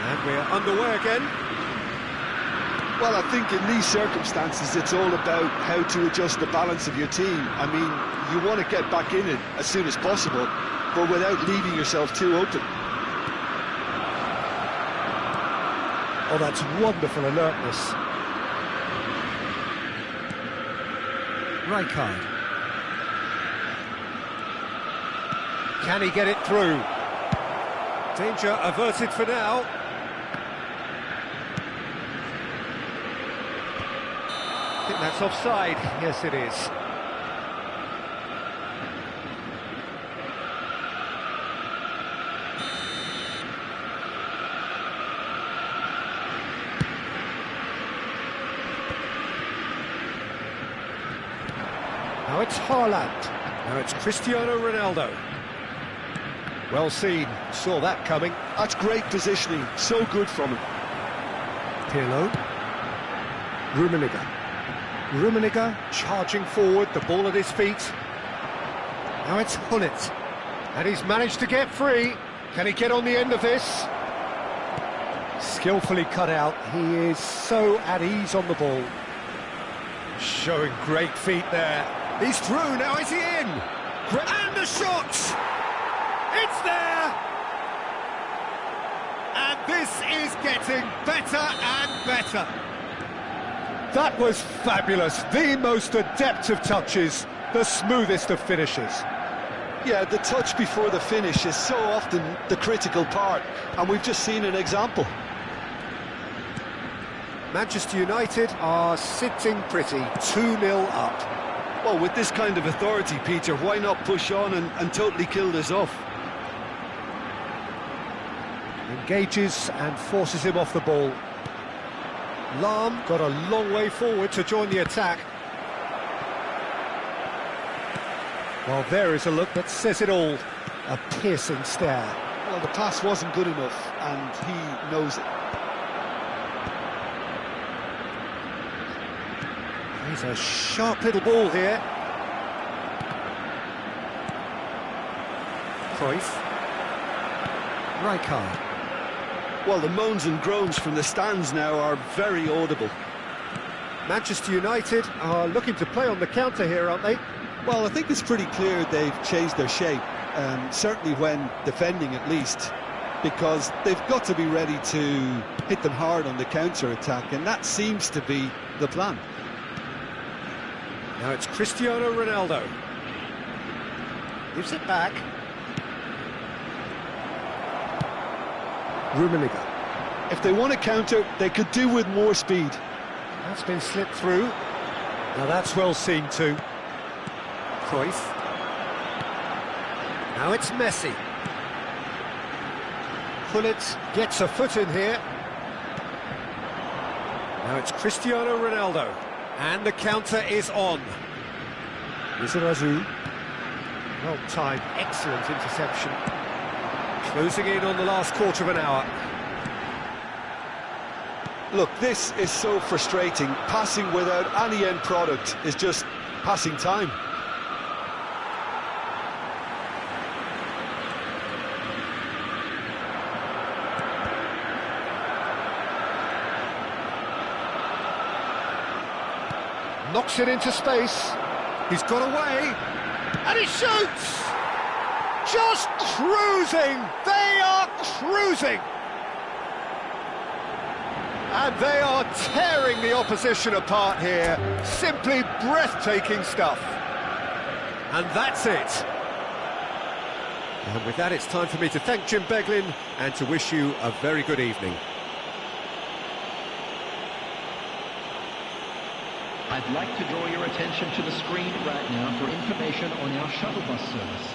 And we're underway again. Well, I think in these circumstances, it's all about how to adjust the balance of your team. I mean, you want to get back in it as soon as possible, but without leaving yourself too open. Oh, that's wonderful alertness. Rijkaard. Can he get it through? Danger averted for now. I think that's offside. Yes, it is. Now it's Haaland. Now it's Cristiano Ronaldo. Well seen. Saw that coming. That's great positioning. So good from him. Pirlo. Rummenigge. Rummenigge charging forward, the ball at his feet. Now it's Gullit. And he's managed to get free. Can he get on the end of this? Skillfully cut out. He is so at ease on the ball. Showing great feet there. He's through, now is he in? And the shot! It's there! And this is getting better and better. That was fabulous. The most adept of touches, the smoothest of finishes. Yeah, the touch before the finish is so often the critical part, and we've just seen an example. Manchester United are sitting pretty, 2-0 up. Well, with this kind of authority, Peter, why not push on and totally kill this off? Engages and forces him off the ball. Lahm got a long way forward to join the attack. Well, there is a look that says it all. A piercing stare. Well, the pass wasn't good enough, and he knows it. He's a sharp little ball here. Cruyff. Rijkaard. Well, the moans and groans from the stands now are very audible. Manchester United are looking to play on the counter here, aren't they? Well, I think it's pretty clear they've changed their shape, certainly when defending at least, because they've got to be ready to hit them hard on the counter-attack, and that seems to be the plan. Now it's Cristiano Ronaldo. Gives it back. Rummenigge. If they want to counter, they could do with more speed. That's been slipped through. Now that's well seen too. Cruyff. Now it's Messi. Gullit gets a foot in here. Now it's Cristiano Ronaldo. And the counter is on. Lizarazu. Well timed, excellent interception. Closing in on the last quarter of an hour. Look, this is so frustrating. Passing without any end product is just passing time. Knocks it into space. He's got away. And he shoots! Just cruising! They are cruising! And they are tearing the opposition apart here. Simply breathtaking stuff. And that's it. And with that, it's time for me to thank Jim Beglin and to wish you a very good evening. I'd like to draw your attention to the screen right now for information on our shuttle bus service.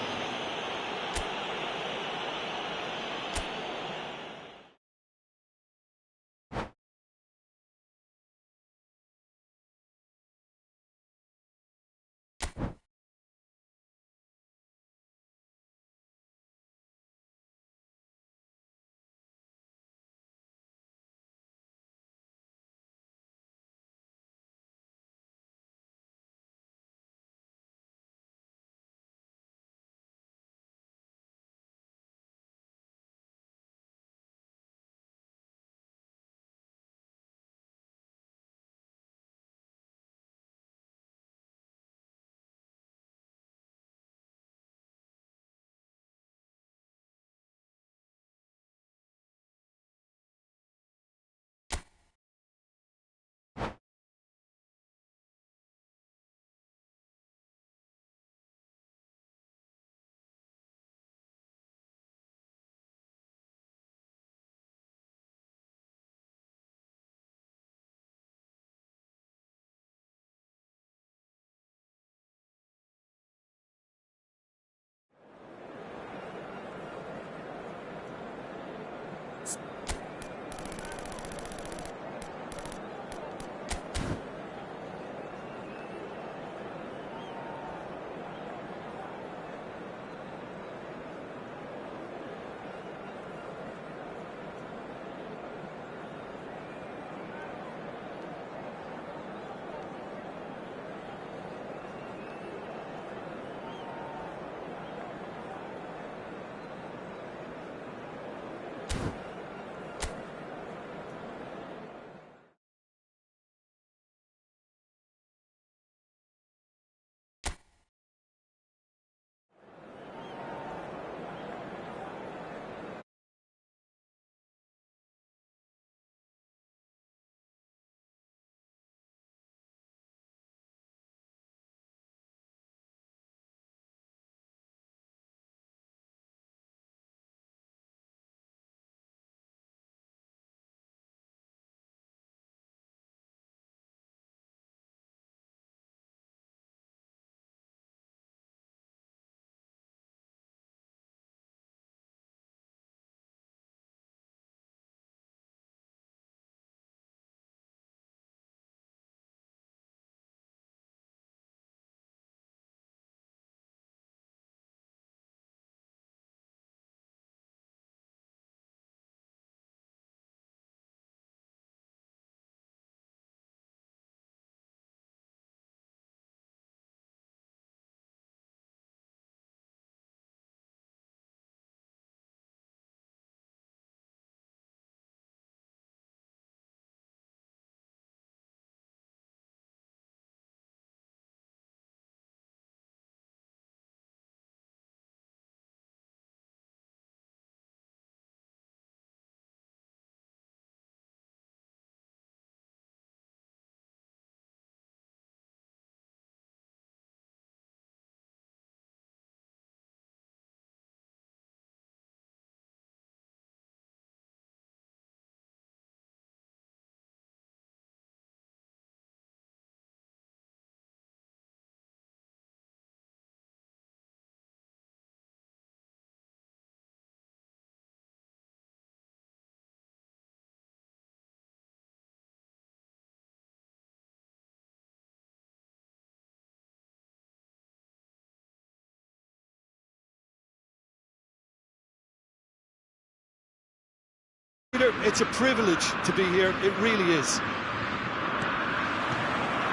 Peter, it's a privilege to be here, it really is.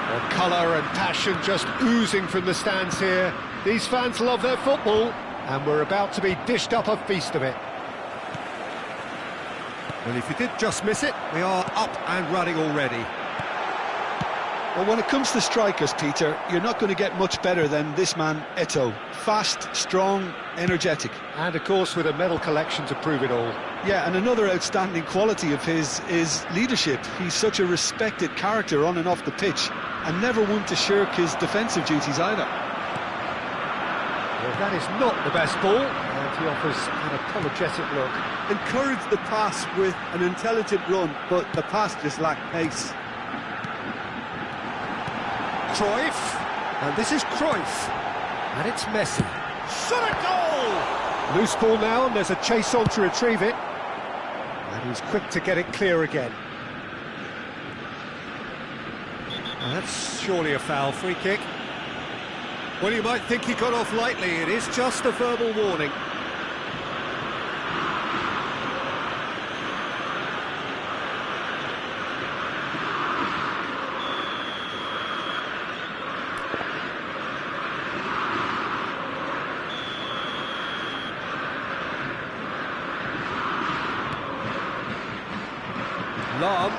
Well, colour and passion just oozing from the stands here. These fans love their football, and we're about to be dished up a feast of it. Well, if you did just miss it, we are up and running already. Well, when it comes to strikers, Peter, you're not going to get much better than this man, Eto'o. Fast, strong, energetic. And, of course, with a medal collection to prove it all. Yeah, and another outstanding quality of his is leadership. He's such a respected character on and off the pitch, and never one to shirk his defensive duties either. Well, that is not the best ball, and he offers an apologetic look. Encouraged the pass with an intelligent run, but the pass just lacked pace. Cruyff, and this is Cruyff, and it's Messi. Shot a goal! Loose ball now, and there's a chase on to retrieve it, and he's quick to get it clear again. And that's surely a foul, free kick. Well, you might think he got off lightly, it is just a verbal warning. Long,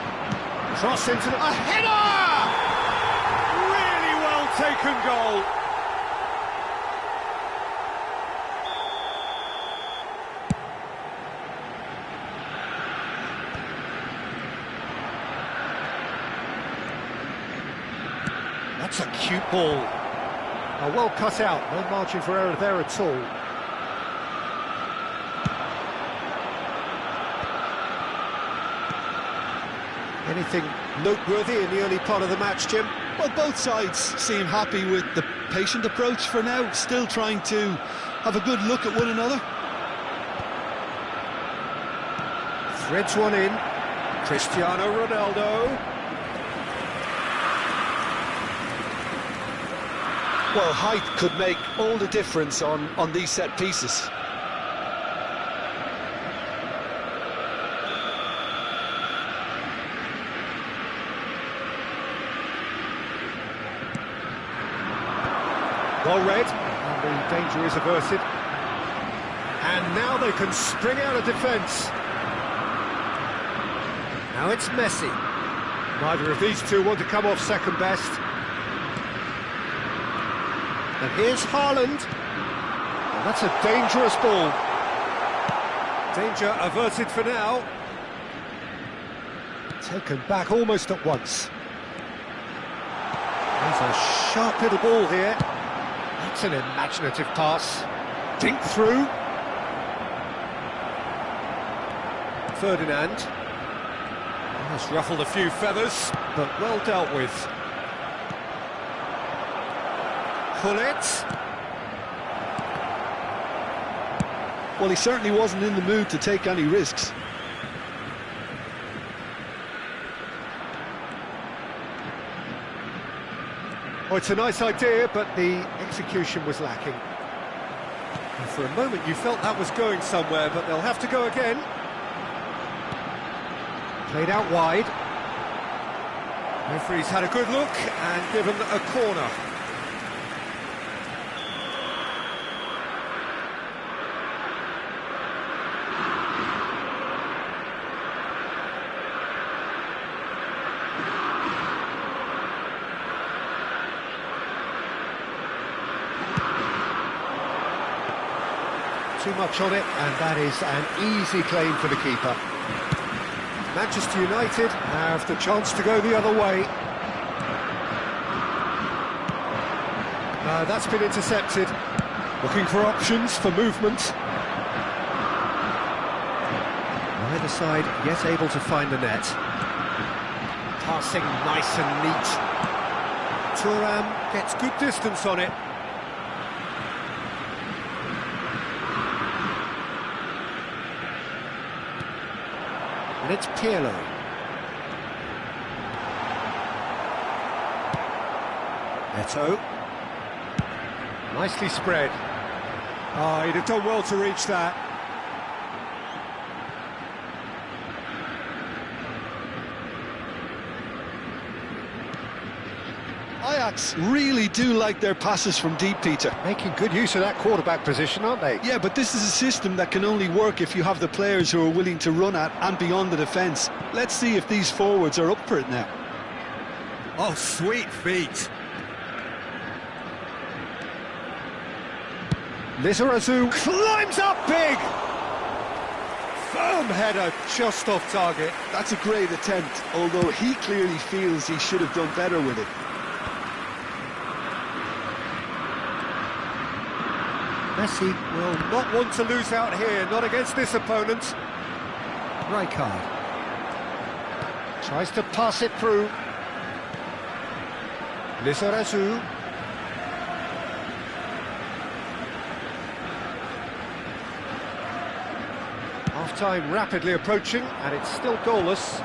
cross into a header! Really well taken goal. That's a cute ball. Oh, well cut out, no margin for error there at all. Anything noteworthy in the early part of the match, Jim? Well, both sides seem happy with the patient approach for now, still trying to have a good look at one another. Threads one in. Cristiano Ronaldo. Well, height could make all the difference on these set pieces. Well read, and the danger is averted. And now they can spring out of defence. Now it's Messi. Neither of these two want to come off second best. And here's Haaland. And that's a dangerous ball. Danger averted for now. Taken back almost at once. There's a sharp little ball here. That's an imaginative pass. Dink through. Ferdinand. Has ruffled a few feathers, but well dealt with. Gullit. Well, he certainly wasn't in the mood to take any risks. Oh, it's a nice idea, but the execution was lacking. And for a moment you felt that was going somewhere, but they'll have to go again. Played out wide. Referee's had a good look and given a corner. Too much on it, and that is an easy claim for the keeper. Manchester United have the chance to go the other way. That's been intercepted. Looking for options for movement. Neither side yet able to find the net. Passing nice and neat. Thuram gets good distance on it. And it's Pirlo. Eto'o. Nicely spread. Oh, he'd have done well to reach that. Ajax really do like their passes from deep, Peter. Making good use of that quarterback position, aren't they? Yeah, but this is a system that can only work if you have the players who are willing to run at and beyond the defence. Let's see if these forwards are up for it now. Oh, sweet feet. Lizarazu climbs up big! Firm header, just off target. That's a great attempt, although he clearly feels he should have done better with it. Messi will not want to lose out here, not against this opponent. Rijkaard tries to pass it through. Lizarazu. Half-time rapidly approaching, and it's still goalless.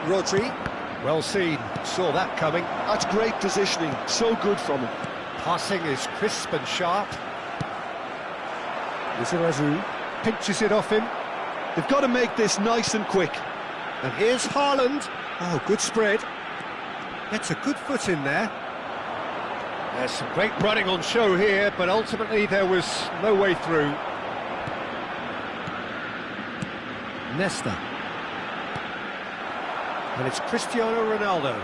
Rodri, well seen, saw that coming. That's great positioning, so good from him. Passing is crisp and sharp. Lizarazu pinches it off him. They've got to make this nice and quick. And here's Haaland. Oh, good spread. Gets a good foot in there. There's some great running on show here, but ultimately there was no way through. Nesta. And it's Cristiano Ronaldo.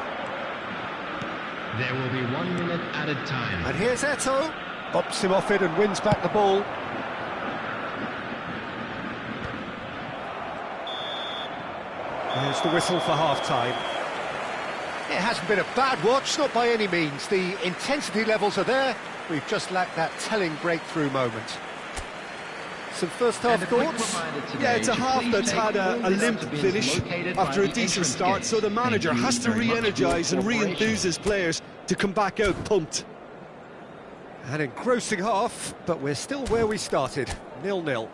There will be 1 minute added time. And here's Eto'o. Bops him off it and wins back the ball. There's the whistle for half-time. It hasn't been a bad watch, not by any means. The intensity levels are there. We've just lacked that telling breakthrough moment. Some first-half thoughts? Yeah, it's a half that's had a limp finish after a decent start, so the manager has to re-energise and re-enthuse his players to come back out pumped. An engrossing half, but we're still where we started, 0-0.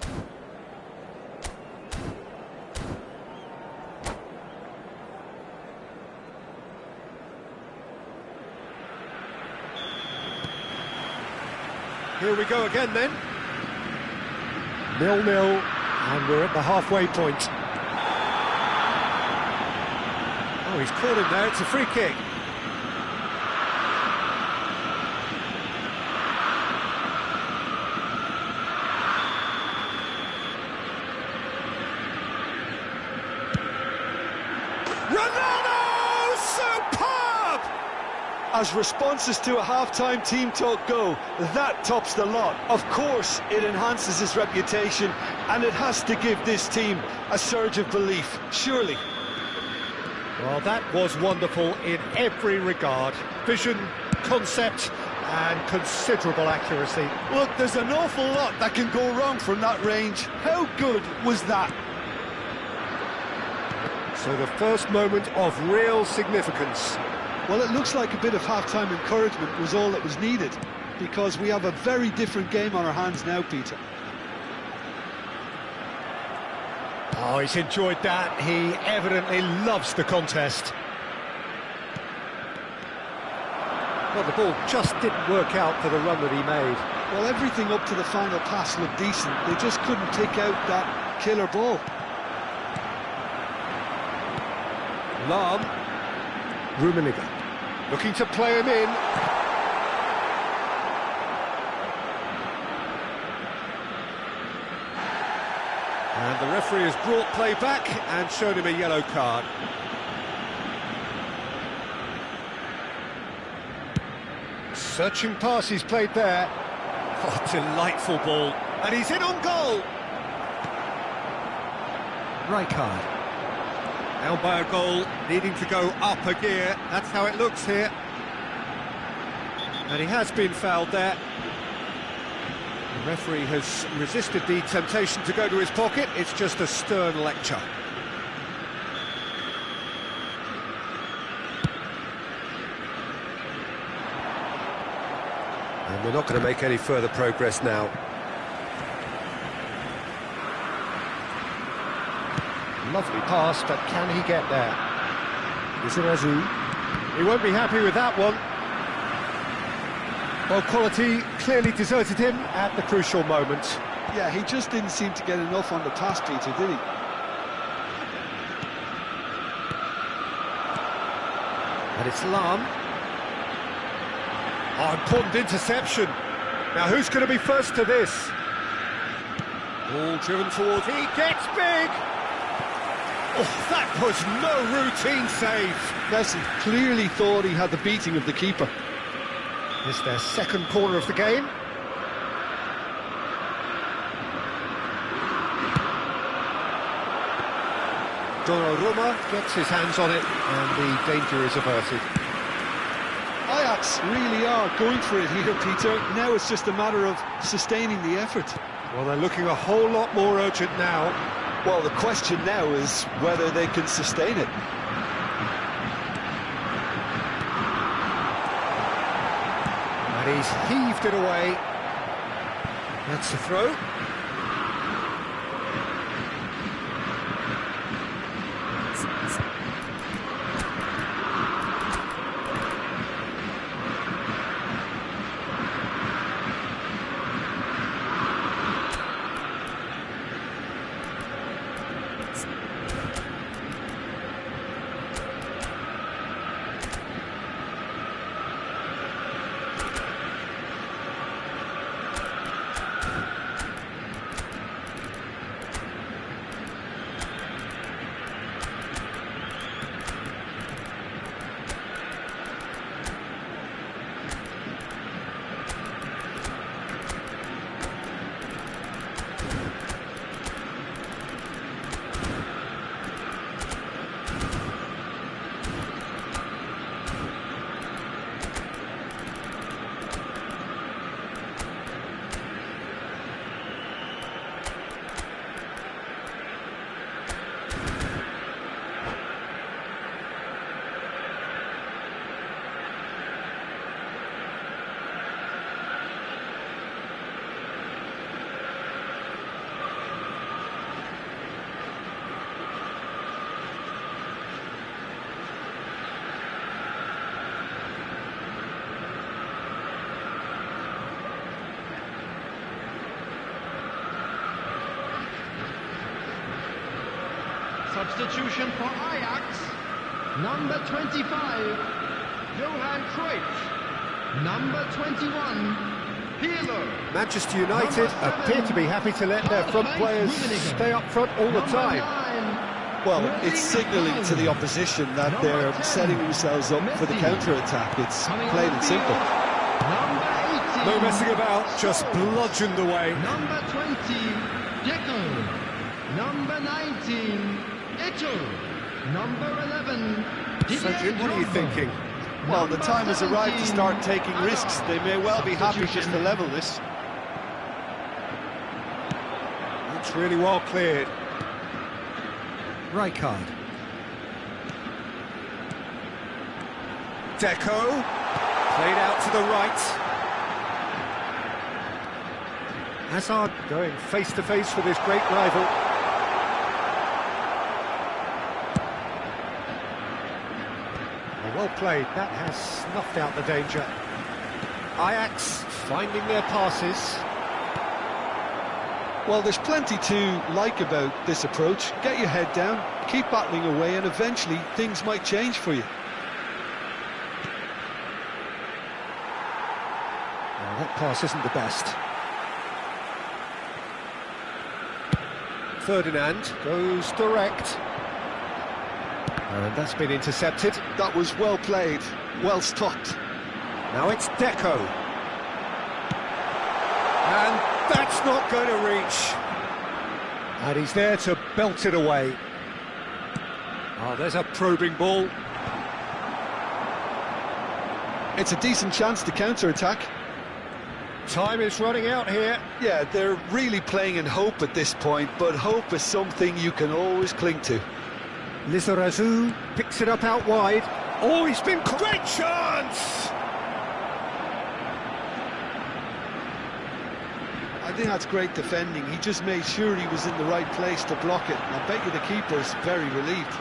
Here we go again then. 0-0, and we're at the halfway point. Oh, he's caught him there, it's a free kick. Ronaldo! Superb! As responses to a half-time team talk go, that tops the lot. Of course, it enhances his reputation, and it has to give this team a surge of belief, surely. Well, that was wonderful in every regard. Vision, concept, and considerable accuracy. Look, there's an awful lot that can go wrong from that range. How good was that? So the first moment of real significance. Well, it looks like a bit of half-time encouragement was all that was needed, because we have a very different game on our hands now, Peter. Oh, he's enjoyed that. He evidently loves the contest. Well, the ball just didn't work out for the run that he made. Well, everything up to the final pass looked decent. They just couldn't pick out that killer ball. Lahm. Rummenigge looking to play him in. And the referee has brought play back and shown him a yellow card. Searching pass he's played there. Oh, delightful ball. And he's in on goal. Rijkaard. Now by a goal, needing to go up a gear. That's how it looks here. And he has been fouled there. The referee has resisted the temptation to go to his pocket. It's just a stern lecture. And we're not going to make any further progress now. Lovely pass, but can he get there? Lizarazu. He won't be happy with that one. Well, quality clearly deserted him at the crucial moment. Yeah, he just didn't seem to get enough on the pass, Peter, did he? And it's Lahm. Oh, important interception. Now, who's going to be first to this? Ball driven towards. He gets big. Oh, that was no routine save. Messi clearly thought he had the beating of the keeper. It's their second corner of the game. Donnarumma gets his hands on it, and the danger is averted. Ajax really are going for it here, Peter. Now it's just a matter of sustaining the effort. Well, they're looking a whole lot more urgent now. Well, the question now is whether they can sustain it. And he's heaved it away. That's the throw. Substitution for Ajax, number 25, Johan Cruyff, number 21, Pirlo. Manchester United appear to be happy to let their front players stay up front all the time. Well, it's signalling to the opposition that they're setting themselves up for the counter-attack. It's plain and simple. No messing about, just bludgeoned away. Number 20, Deco. Number 19, Eto. Number 11, So, Jim, what are you thinking? Well, the time has arrived to start taking risks. They may well be happy just to level this. That's really well cleared. Rijkaard. Deco. Played out to the right. Hazard going face-to-face with his great rival. Well played, that has snuffed out the danger. Ajax finding their passes. Well, there's plenty to like about this approach. Get your head down, keep battling away, and eventually things might change for you. Well, that pass isn't the best. Ferdinand goes direct. And that's been intercepted. That was well played, well stopped. Now it's Deco. And that's not going to reach. And he's there to belt it away. Oh, there's a probing ball. It's a decent chance to counter-attack. Time is running out here. Yeah, they're really playing in hope at this point, but hope is something you can always cling to. Lizarazu picks it up out wide. Oh, he's been... Great chance! I think that's great defending. He just made sure he was in the right place to block it. I bet you the keeper's very relieved.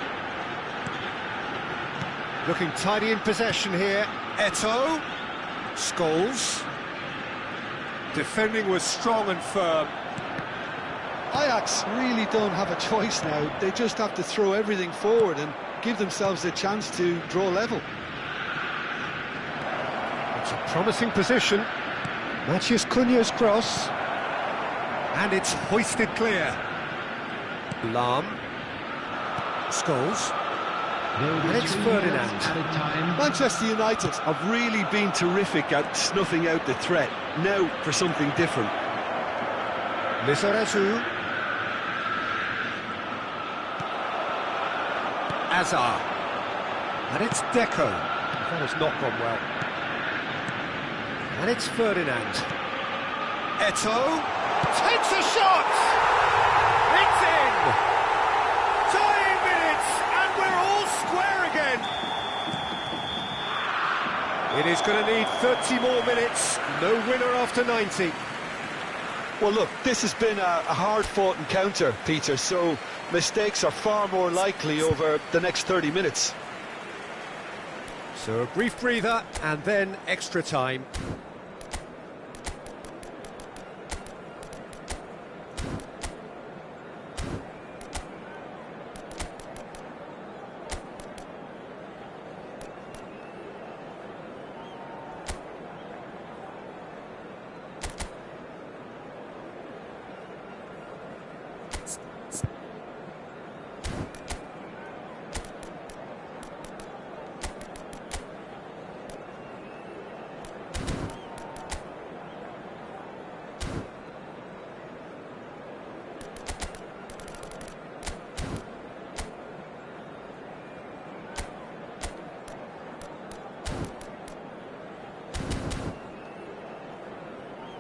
Looking tidy in possession here. Eto. Scholes. Defending was strong and firm. Ajax really don't have a choice now. They just have to throw everything forward and give themselves a chance to draw level. It's a promising position. Matheus Cunha's cross. And it's hoisted clear. Lahm. Scholes. And it's Ferdinand. Manchester United have really been terrific at snuffing out the threat. Now for something different. Lizarazu. Azar. And it's Deco. That has not gone well. And it's Ferdinand. Eto'o takes a shot! It's in! Tying minutes, and we're all square again! It is going to need 30 more minutes. No winner after 90. Well, look, this has been a hard-fought encounter, Peter, so mistakes are far more likely over the next 30 minutes. So a brief breather, and then extra time.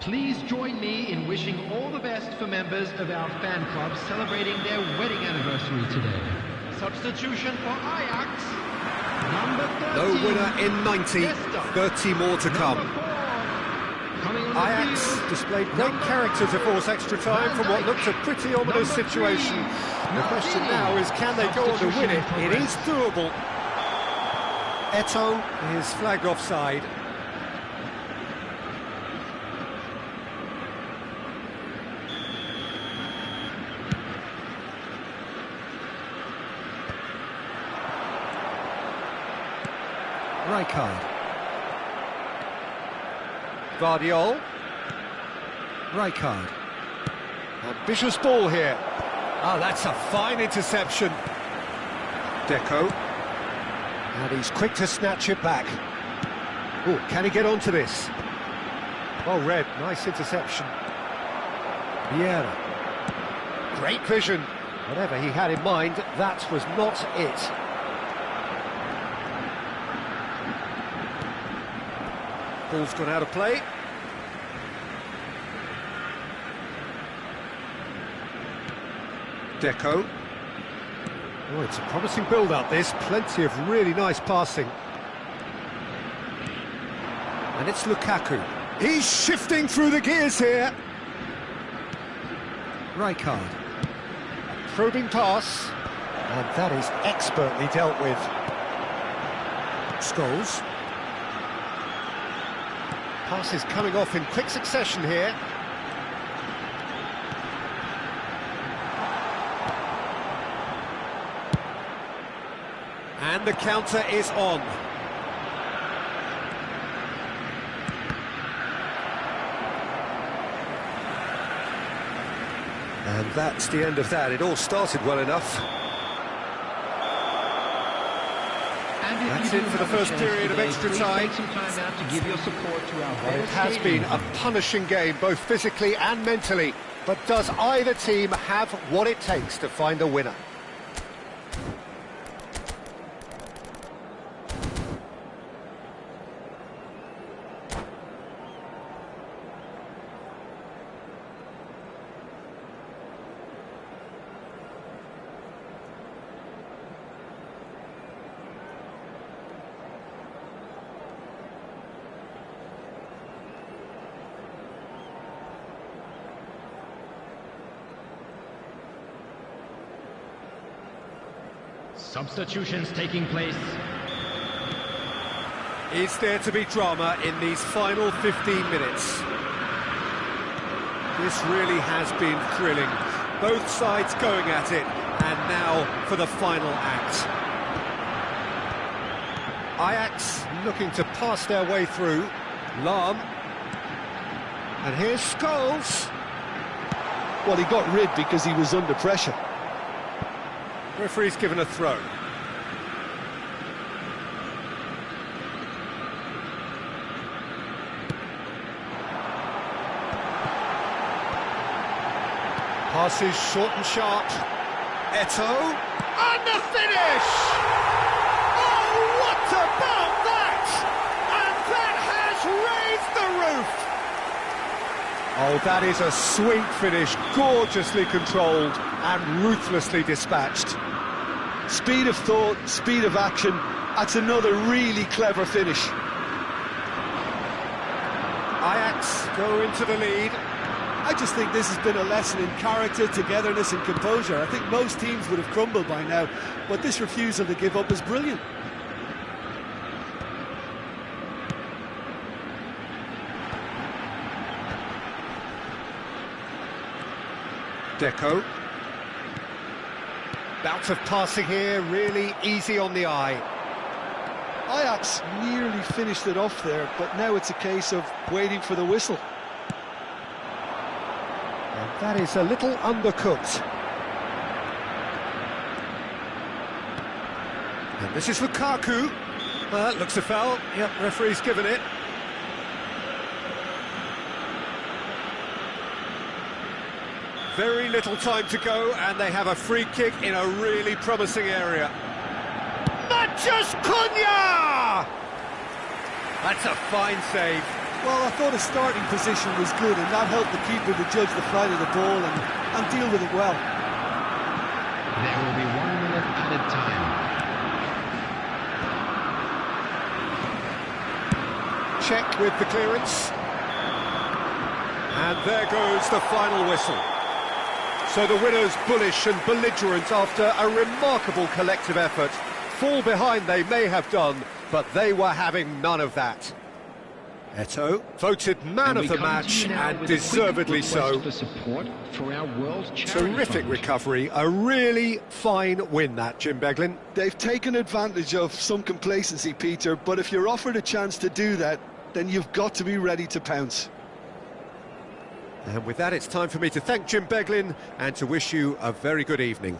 Please join me in wishing all the best for members of our fan club celebrating their wedding anniversary today. Substitution for Ajax, number 13. No winner in 90, Leicester. 30 more to come. Coming on the Ajax field, displayed great character to force extra time from what looked a pretty ominous situation. The question now is, can they go on to win it? It is doable. Eto'o is flagged offside. Rijkaard. Guardiol. Rijkaard. Ambitious ball here. Oh, that's a fine interception. Deco. And he's quick to snatch it back. Oh, can he get onto this? Oh, Red, nice interception. Vieira. Great vision. Whatever he had in mind, that was not it. Ball's gone out of play. Deco. Oh, it's a promising build-up, this. Plenty of really nice passing. And it's Lukaku. He's shifting through the gears here. Rijkaard. A probing pass. And that is expertly dealt with. Scholes. Passes coming off in quick succession here. And the counter is on. And that's the end of that. It all started well enough. That's it for the first period of extra time. Take some time out to give your support to our Well, it has been a punishing game, both physically and mentally. But does either team have what it takes to find a winner? Substitutions taking place. Is there to be drama in these final 15 minutes? This really has been thrilling. Both sides going at it, and now for the final act. Ajax looking to pass their way through. Lahm. And here's Scholes. Well, he got rid because he was under pressure. Referee's given a throw. Passes short and sharp. Eto'o. And the finish! Oh, what about that? And that has raised the roof! Oh, that is a sweet finish, gorgeously controlled and ruthlessly dispatched. Speed of thought, speed of action, that's another really clever finish. Ajax go into the lead. I just think this has been a lesson in character, togetherness and composure. I think most teams would have crumbled by now, but this refusal to give up is brilliant. Deco. Bout of passing here, really easy on the eye. Ajax nearly finished it off there, but now it's a case of waiting for the whistle. And that is a little undercooked. And this is Lukaku. Looks a foul. Yep, referee's given it. Very little time to go, and they have a free kick in a really promising area. Mathias Cunha! That's a fine save. Well, I thought his starting position was good, and that helped the keeper to judge the flight of the ball and deal with it well. There will be 1 minute added time. Check with the clearance. And there goes the final whistle. So the winners, bullish and belligerent after a remarkable collective effort. Fall behind they may have done, but they were having none of that. Eto'o voted man of the match, and deservedly so. For support for our World Charity Terrific Fund. recovery, a really fine win that, Jim Beglin. They've taken advantage of some complacency, Peter, but if you're offered a chance to do that, then you've got to be ready to pounce. And with that, it's time for me to thank Jim Beglin and to wish you a very good evening.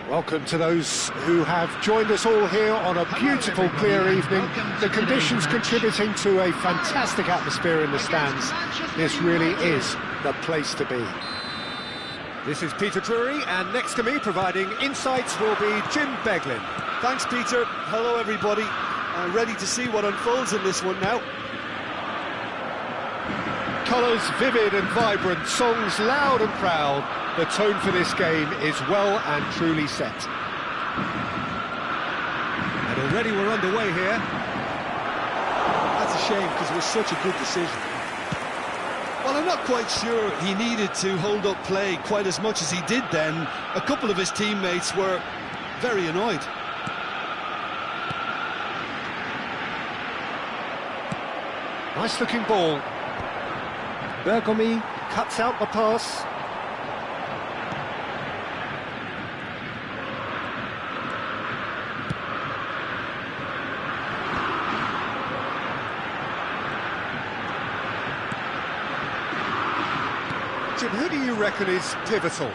Welcome to those who have joined us all here on a beautiful, clear evening. The conditions contributing to a fantastic atmosphere in the stands. This really is the place to be. This is Peter Drury, and next to me, providing insights, will be Jim Beglin. Thanks, Peter. Hello, everybody. Ready to see what unfolds in this one now. Colours vivid and vibrant, songs loud and proud. The tone for this game is well and truly set. And already we're underway here. That's a shame, because it was such a good decision. Well, I'm not quite sure he needed to hold up play quite as much as he did then. A couple of his teammates were very annoyed. Nice looking ball. Bergomi cuts out the pass. Jim, who do you reckon is pivotal?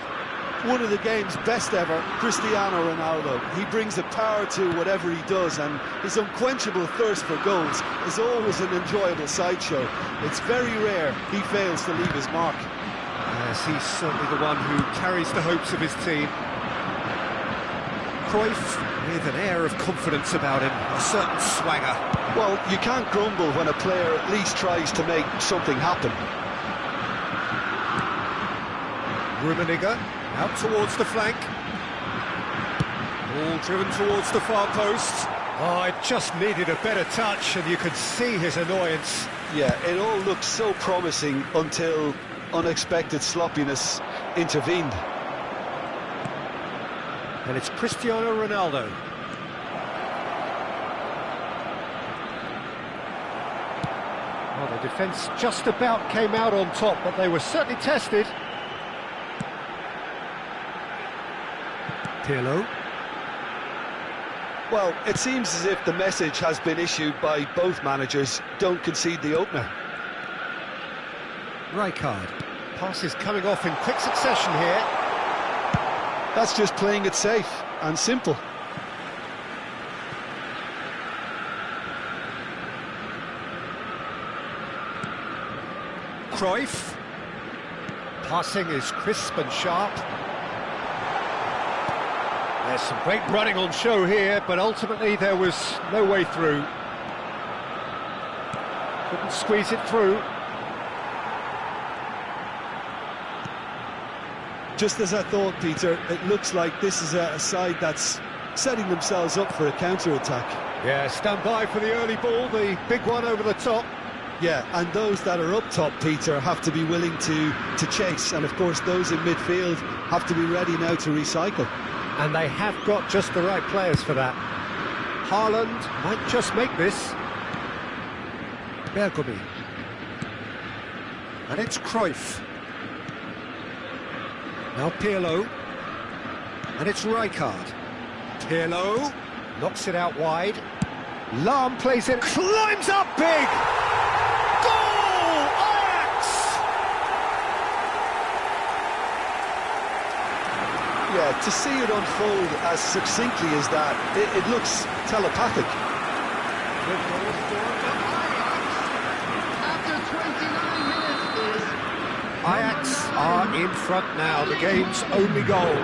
One of the game's best ever, Cristiano Ronaldo. He brings a power to whatever he does, and his unquenchable thirst for goals is always an enjoyable sideshow. It's very rare he fails to leave his mark. Yes, he's certainly the one who carries the hopes of his team. Cruyff with an air of confidence about him, a certain swagger. Well, you can't grumble when a player at least tries to make something happen. Rummenigge out towards the flank. Ball driven towards the far post. Oh, it just needed a better touch, and you could see his annoyance. Yeah, it all looked so promising until unexpected sloppiness intervened. And it's Cristiano Ronaldo. Well, the defence just about came out on top, but they were certainly tested. Pirlo. Well, it seems as if the message has been issued by both managers: don't concede the opener. Rijkaard. Passes coming off in quick succession here. That's just playing it safe and simple. Cruyff. Passing is crisp and sharp. There's some great running on show here, but ultimately there was no way through. Couldn't squeeze it through. Just as I thought, Peter, it looks like this is a side that's setting themselves up for a counter-attack. Yeah, stand by for the early ball, the big one over the top. Yeah, and those that are up top, Peter, have to be willing to chase. And, of course, those in midfield have to be ready now to recycle. And they have got just the right players for that. Haaland might just make this. Bergomi. And it's Cruyff. Now Pirlo. And it's Rijkaard. Pirlo knocks it out wide. Lahm plays it, climbs up big! Goal! Ajax! Yeah, to see it unfold as succinctly as that, it looks telepathic. Ajax are in front now, the game's only goal.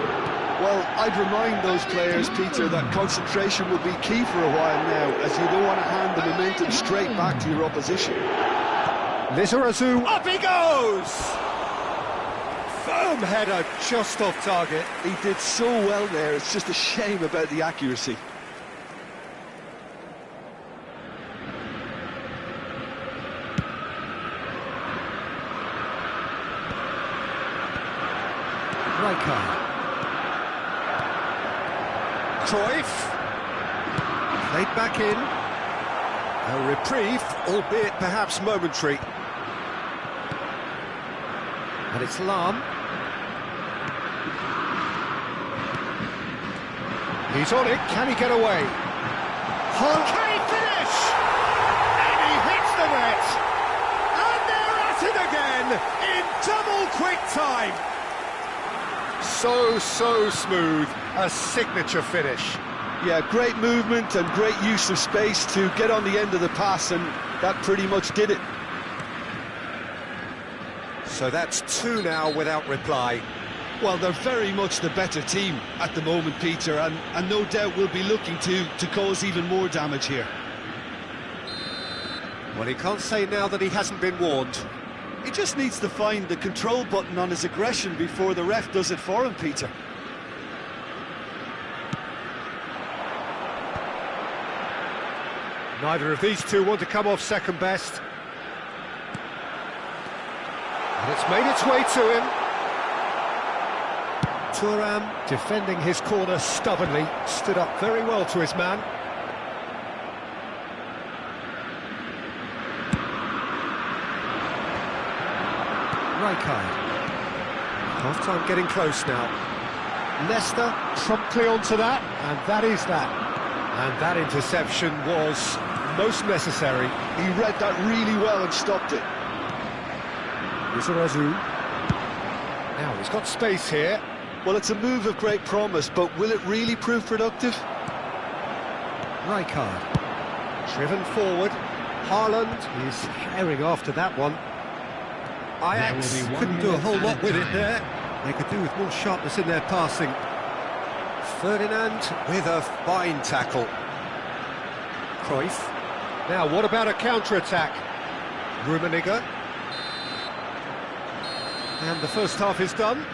Well, I'd remind those players, Peter, that concentration will be key for a while now, as you don't want to hand the momentum straight back to your opposition. Lizarazu, up he goes! Firm header, just off target. He did so well there, it's just a shame about the accuracy. Rijkaard. Cruyff. Played back in. A reprieve, albeit perhaps momentary. And it's Lahm. He's on it, can he get away? Can he finish? And he hits the net! And they're at it again, in double quick time! So smooth, a signature finish. Yeah, great movement and great use of space to get on the end of the pass, and that pretty much did it. So that's 2 now without reply. Well, they're very much the better team at the moment, Peter, and no doubt will be looking to cause even more damage here. Well, he can't say now that he hasn't been warned. He just needs to find the control button on his aggression before the ref does it for him, Peter. Neither of these two want to come off second best. And it's made its way to him. Thuram, defending his corner stubbornly, stood up very well to his man. Rijkaard. Half-time getting close now. Leicester promptly onto that, and that is that. And that interception was most necessary. He read that really well and stopped it. Lizarazu. Now he's got space here. Well, it's a move of great promise, but will it really prove productive? Rijkaard. Driven forward. Haaland is herring after that one. Ajax couldn't do a whole lot with it there. They could do with more sharpness in their passing. Ferdinand with a fine tackle. Cruyff. Now, what about a counter-attack? Rummenigge. And the first half is done.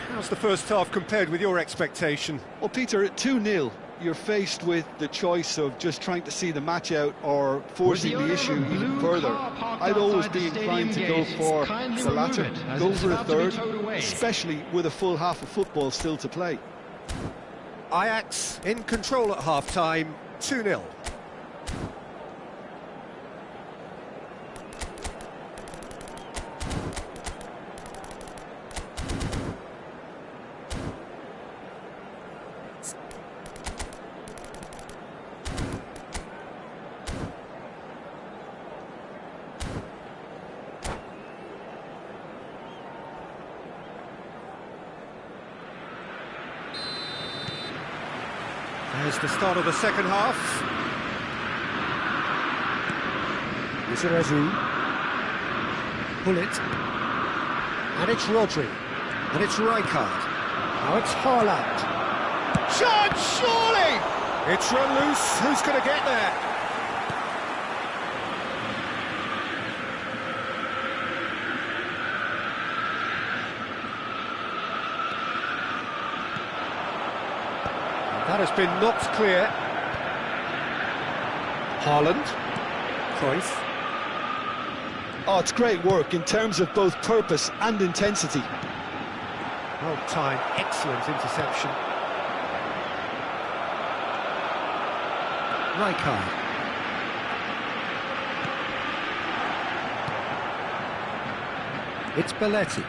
How's the first half compared with your expectation? Well, Peter, at 2-0, you're faced with the choice of just trying to see the match out or forcing the issue even further. I'd always be inclined to go for the latter, go for a third, especially with a full half of football still to play. Ajax in control at half-time, 2-0. There's the start of the second half. Lizarazu. Bullet. And it's Rodri. And it's Rijkaard. Now it's Haaland. Shot, surely! It's run loose. Who's going to get there? That has been knocked clear. Haaland. Cruyff. Oh, it's great work in terms of both purpose and intensity. Well timed, excellent interception. Rijkaard. It's Belletti.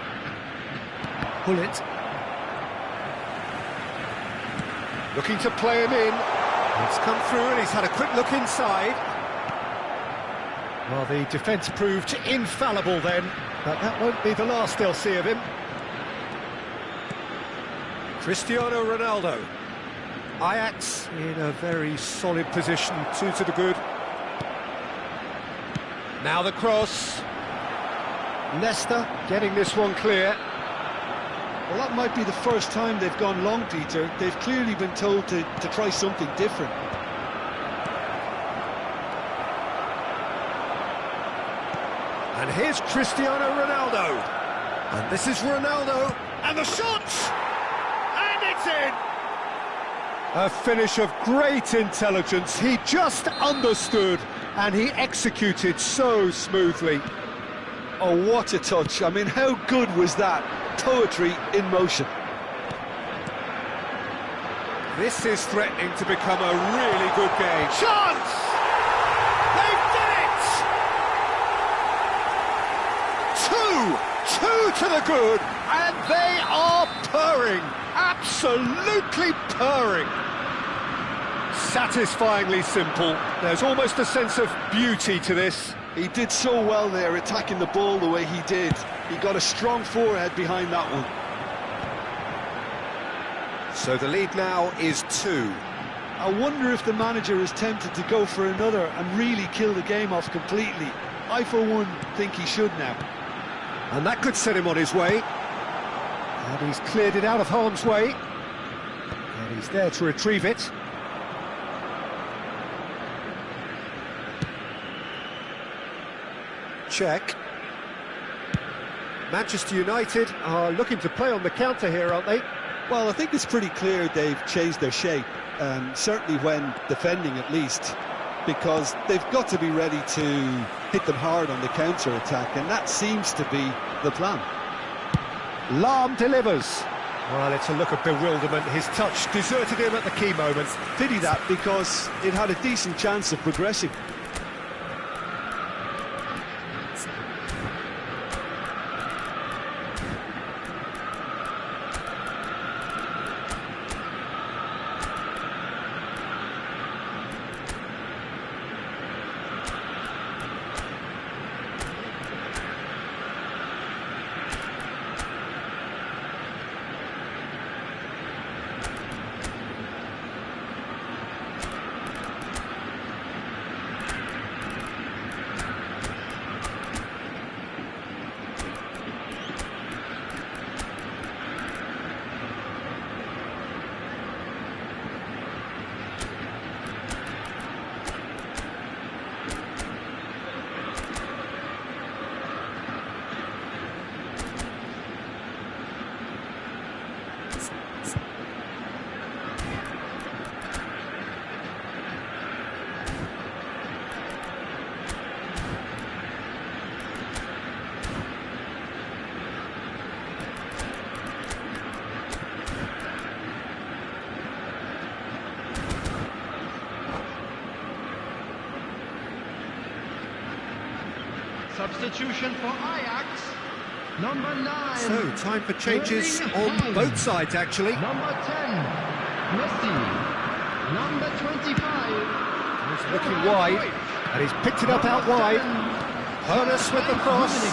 Bullet. Looking to play him in. It's come through and he's had a quick look inside. Well, the defence proved infallible then, but that won't be the last they'll see of him. Cristiano Ronaldo. Ajax in a very solid position, 2 to the good. Now the cross. Leicester getting this one clear. Well, that might be the first time they've gone long, Peter. They've clearly been told to try something different. And here's Cristiano Ronaldo. And this is Ronaldo. And the shot! And it's in! A finish of great intelligence. He just understood and he executed so smoothly. Oh, what a touch. I mean, how good was that? Poetry in motion. This is threatening to become a really good game. Chance! They've done it! 2 to the good, and they are purring, absolutely purring. Satisfyingly simple. There's almost a sense of beauty to this. He did so well there, attacking the ball the way he did. He got a strong forehead behind that one. So the lead now is 2. I wonder if the manager is tempted to go for another and really kill the game off completely. I, for one, think he should now. And that could set him on his way. And he's cleared it out of harm's way. And he's there to retrieve it. Check. Manchester United are looking to play on the counter here, aren't they? Well, I think it's pretty clear they've changed their shape, certainly when defending at least, because they've got to be ready to hit them hard on the counter-attack, and that seems to be the plan. Lahm delivers. Well, it's a look of bewilderment. His touch deserted him at the key moment. Pity that, because it had a decent chance of progressing. Substitution for Ajax, number 9. So, time for changes Erling on Haaland. both sides, actually. Number 10, Messi. Number 25. He's looking wide, and he's picked it up out wide. Hoeneß with the cross.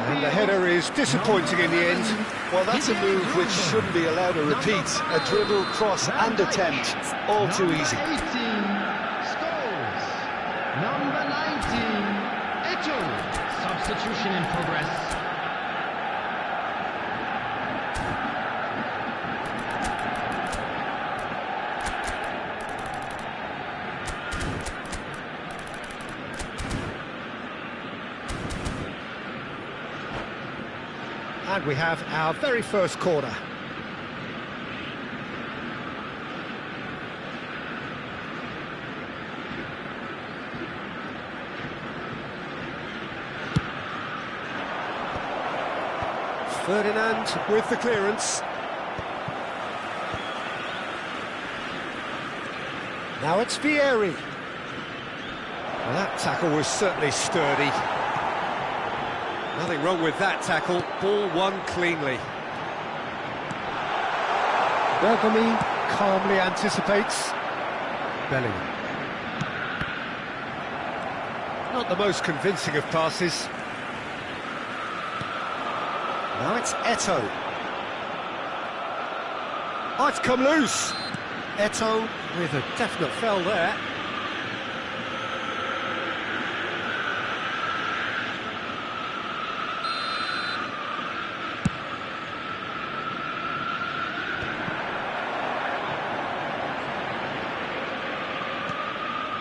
And the header is disappointing in the end. Well, that's a move which shouldn't be allowed to repeat. A dribble, cross and attempt, all too easy. Number 18, Scholes. Number 19, Eto'o. Substitution in progress. And we have our very first corner. Ferdinand with the clearance. Now it's Vieri. Well, that tackle was certainly sturdy. Nothing wrong with that tackle. Ball won cleanly. Bergami calmly anticipates. Bellingham. Not the most convincing of passes. Now it's Eto'o. Oh, it's come loose. Eto'o with a definite foul there.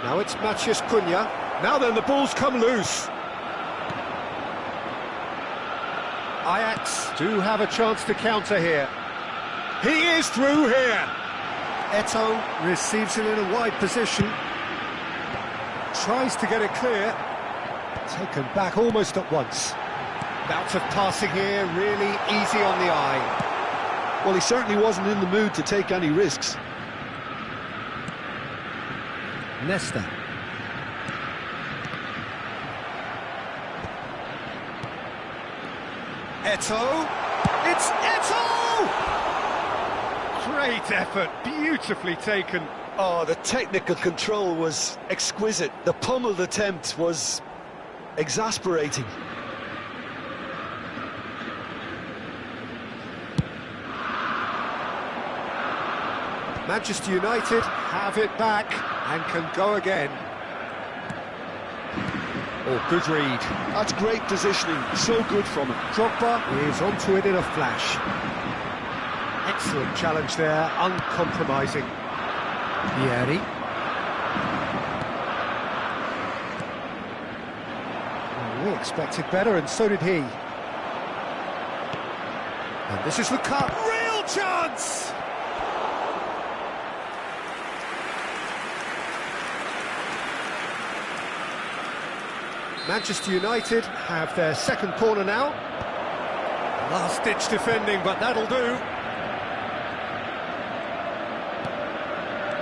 Now it's Matheus Cunha. Now then, the ball's come loose. Ajax do have a chance to counter here. He is through here. Eto'o receives it in a wide position. Tries to get it clear. Taken back almost at once. Bout of passing here, really easy on the eye. Well, he certainly wasn't in the mood to take any risks. Nesta. Eto'o. It's Eto'o! Great effort, beautifully taken. Oh, the technical control was exquisite. The pummeled attempt was exasperating. Manchester United have it back and can go again. Oh, good read. That's great positioning, so good from him. Drogba is onto it in a flash. Excellent challenge there, uncompromising. Vieri. We expected better, and so did he. And this is the cut. Real chance! Manchester United have their second corner now. Last-ditch defending, but that'll do.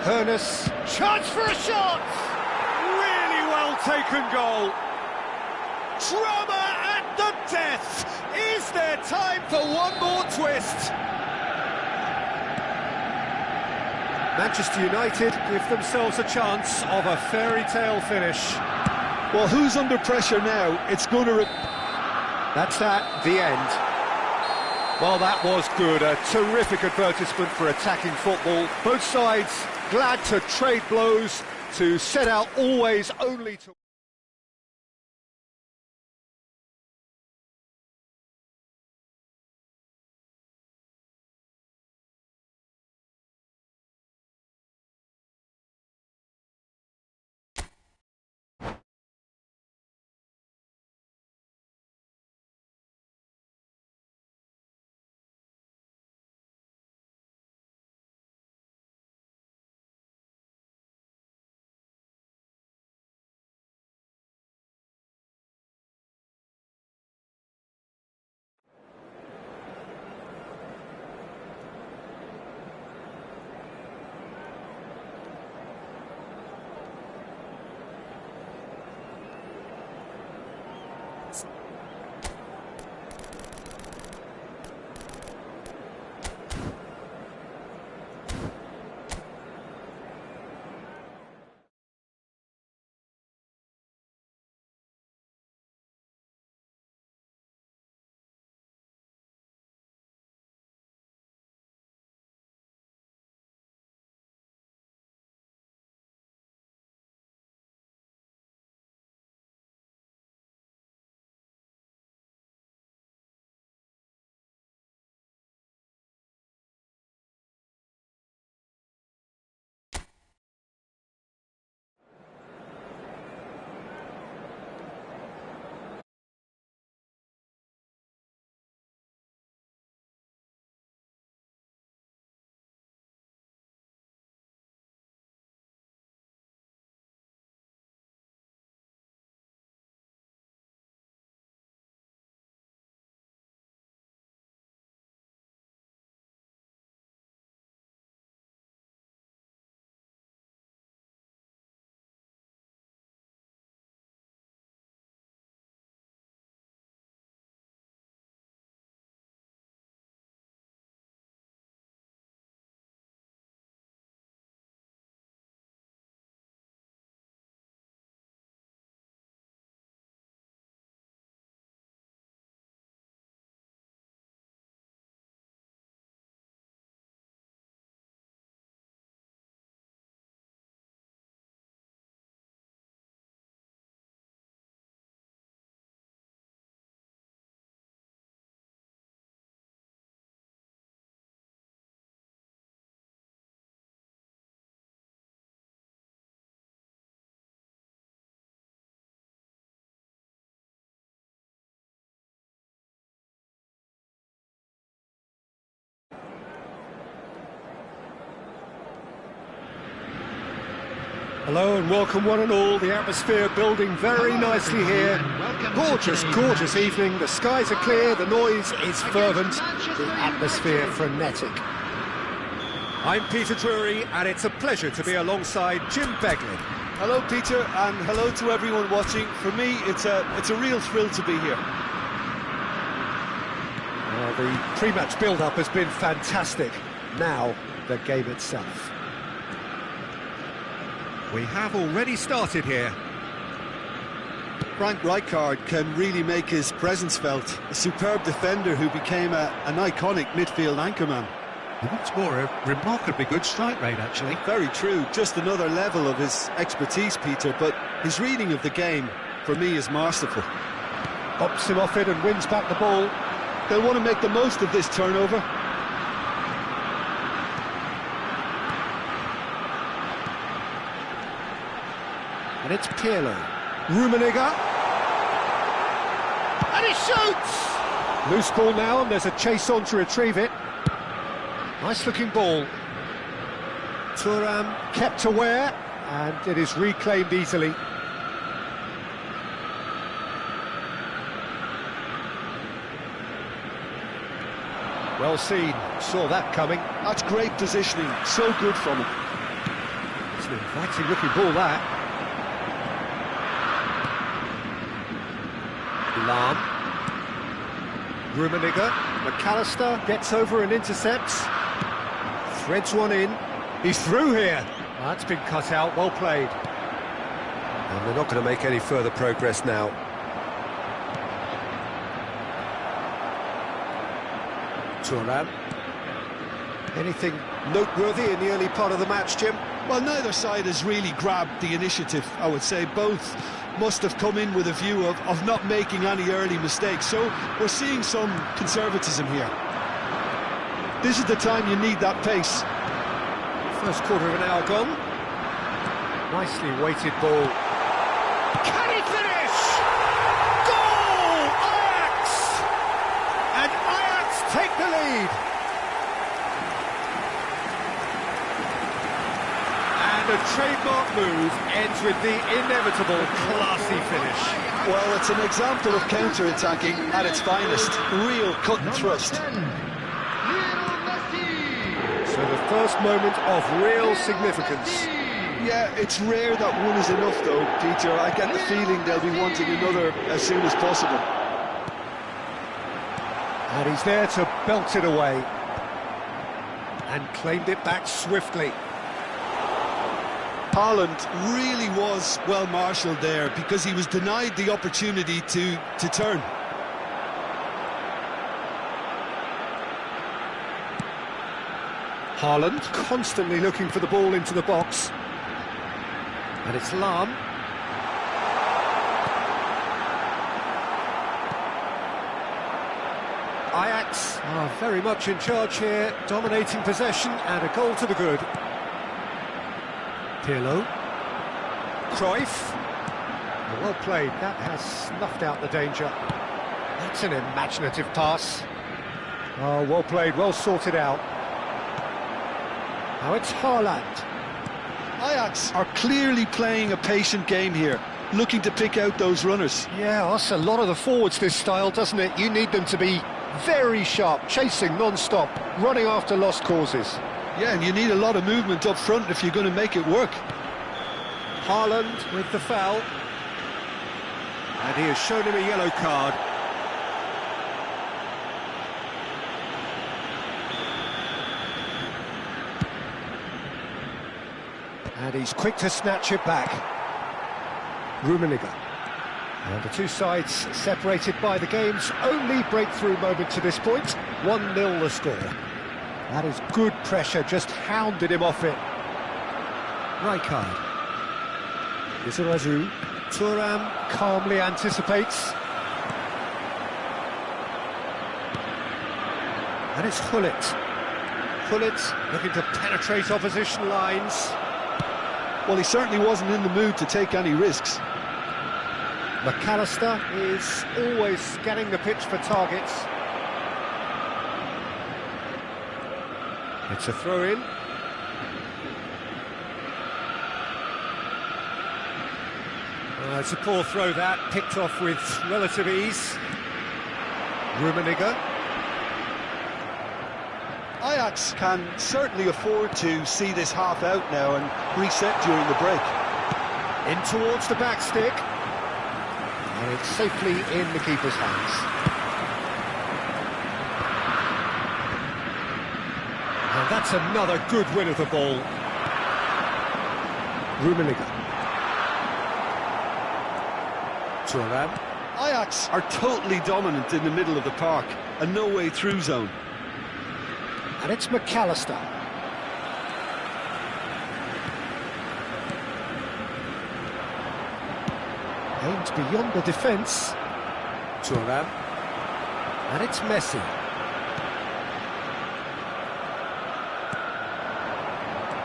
Hoeneß. Chance for a shot! Really well-taken goal. Drama at the death! Is there time for one more twist? Manchester United give themselves a chance of a fairy tale finish. Well, who's under pressure now? It's going to... That's that, the end. Well, that was good. A terrific advertisement for attacking football. Both sides glad to trade blows, to set out always only to... Hello and welcome one and all. The atmosphere building very nicely here. Gorgeous, gorgeous evening. The skies are clear, the noise is fervent, the atmosphere frenetic. I'm Peter Drury and it's a pleasure to be alongside Jim Beglin. Hello, Peter, and hello to everyone watching. For me, it's a real thrill to be here. Well, the pre-match build-up has been fantastic. Now, the game itself. We have already started here. Frank Rijkaard can really make his presence felt. A superb defender who became an iconic midfield anchorman. What's more, a remarkably good strike rate, actually. Very true, just another level of his expertise, Peter, but his reading of the game, for me, is masterful. Bops him off it and wins back the ball. They'll want to make the most of this turnover. And it's Pirlo. Rummenigge. And he shoots! Loose ball now, and there's a chase on to retrieve it. Nice looking ball. Thuram kept aware, and it is reclaimed easily. Well seen, saw that coming. That's great positioning, so good from him. It's an inviting looking ball, that. Lahm. Rummenigge. McAllister gets over and intercepts. Threads one in. He's through here. That's been cut out, well played. And they're not going to make any further progress now. Thuram. Anything noteworthy in the early part of the match, Jim? Well, neither side has really grabbed the initiative, I would say. Both must have come in with a view of not making any early mistakes. So we're seeing some conservatism here. This is the time you need that pace. First quarter of an hour gone. Nicely weighted ball. Can he finish? Goal! Ajax! And Ajax take the lead. And a trademark move ends with the inevitable classy finish. Well, it's an example of counter-attacking at its finest. Real cut and thrust. So the first moment of real significance. Yeah, it's rare that one is enough, though, Peter. I get the feeling they'll be wanting another as soon as possible. And he's there to belt it away. And claimed it back swiftly. Haaland really was well marshalled there because he was denied the opportunity to turn. Haaland constantly looking for the ball into the box. And it's Lahm. Ajax are very much in charge here, dominating possession and a goal to the good. Pirlo. Cruyff. Well played, that has snuffed out the danger. That's an imaginative pass. Oh, well played, well sorted out. Now it's Haaland. Ajax are clearly playing a patient game here, looking to pick out those runners. Yeah, that's a lot of the forwards, this style, doesn't it? You need them to be very sharp, chasing non-stop, running after lost causes. Yeah, and you need a lot of movement up front if you're going to make it work. Haaland with the foul. And he has shown him a yellow card. And he's quick to snatch it back. Rummenigge. And the two sides separated by the game's only breakthrough moment to this point. 1-0 the score. That is good pressure, just hounded him off it. Rijkaard. Lizarazu. Thuram calmly anticipates. And it's Gullit. Gullit looking to penetrate opposition lines. Well, he certainly wasn't in the mood to take any risks. McAllister is always scanning the pitch for targets. It's a throw-in. It's a poor throw that, picked off with relative ease. Rummenigge. Ajax can certainly afford to see this half out now and reset during the break. In towards the back stick. And it's safely in the keeper's hands. And that's another good win of the ball. Rummenigge. Thuram. Ajax are totally dominant in the middle of the park, a no-way-through zone. And it's McAllister. Aimed beyond the defence. Thuram. And it's Messi.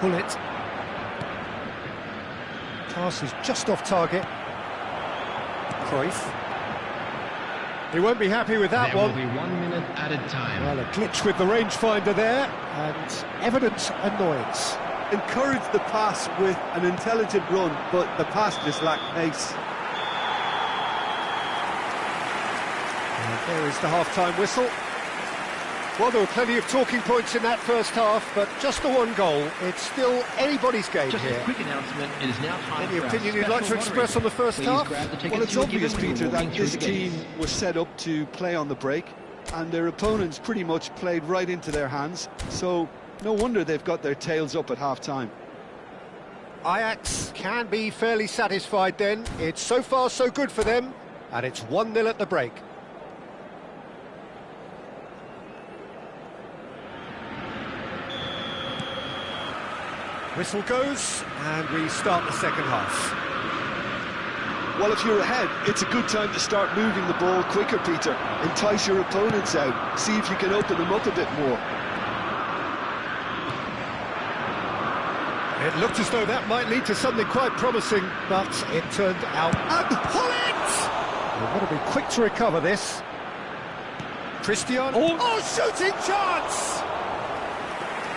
Bullet. Pass is just off target. Cruyff. He won't be happy with that one. There will be 1 minute added time. Well, a glitch with the rangefinder there, and evident annoyance. Encourage the pass with an intelligent run, but the pass just lacked pace. And there is the half-time whistle. Well, there were plenty of talking points in that first half, but just the one goal. It's still anybody's game Just here. a quick announcement, it is now time Any for our opinion you'd like to special express on the first Please half? grab the tickets Well, it's you were obvious, given when Peter, walking that through this the team gates. was set up to play on the break, and their opponents pretty much played right into their hands, so no wonder they've got their tails up at half-time. Ajax can be fairly satisfied then. It's so far so good for them, and it's 1-0 at the break. Whistle goes, and we start the second half. Well, if you're ahead, it's a good time to start moving the ball quicker, Peter. Entice your opponents out, see if you can open them up a bit more. It looked as though that might lead to something quite promising, but it turned out... And Hullet! They've got to be quick to recover this. Cristiano... Oh, shooting chance!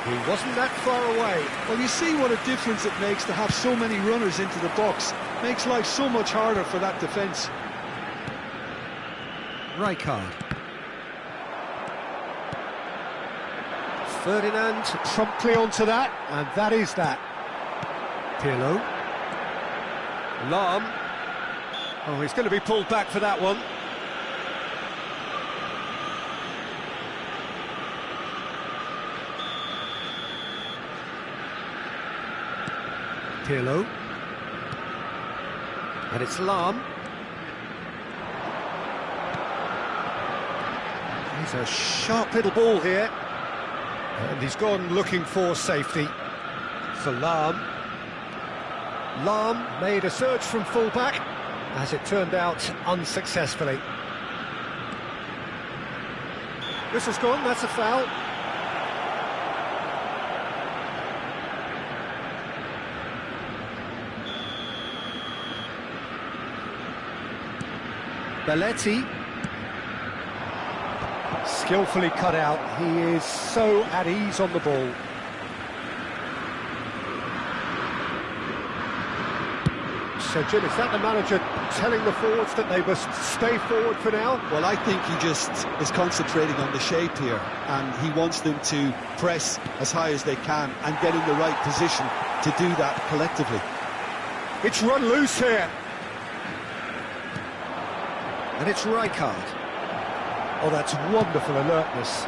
He wasn't that far away. Well, you see what a difference it makes to have so many runners into the box. Makes life so much harder for that defence. Rijkaard. Ferdinand promptly onto that, and that is that. Pirlo. Lahm. Oh, he's going to be pulled back for that one. Pirlo. And it's Lahm. He's a sharp little ball here. And he's gone looking for safety. For Lahm. Lahm made a surge from full-back, as it turned out unsuccessfully. Whistle's gone, that's a foul. Belletti. Skillfully cut out. He is so at ease on the ball. So, Jim, is that the manager telling the forwards that they must stay forward for now? Well, I think he just is concentrating on the shape here, and he wants them to press as high as they can and get in the right position to do that collectively. It's run loose here. And it's Rijkaard. Oh, that's wonderful alertness.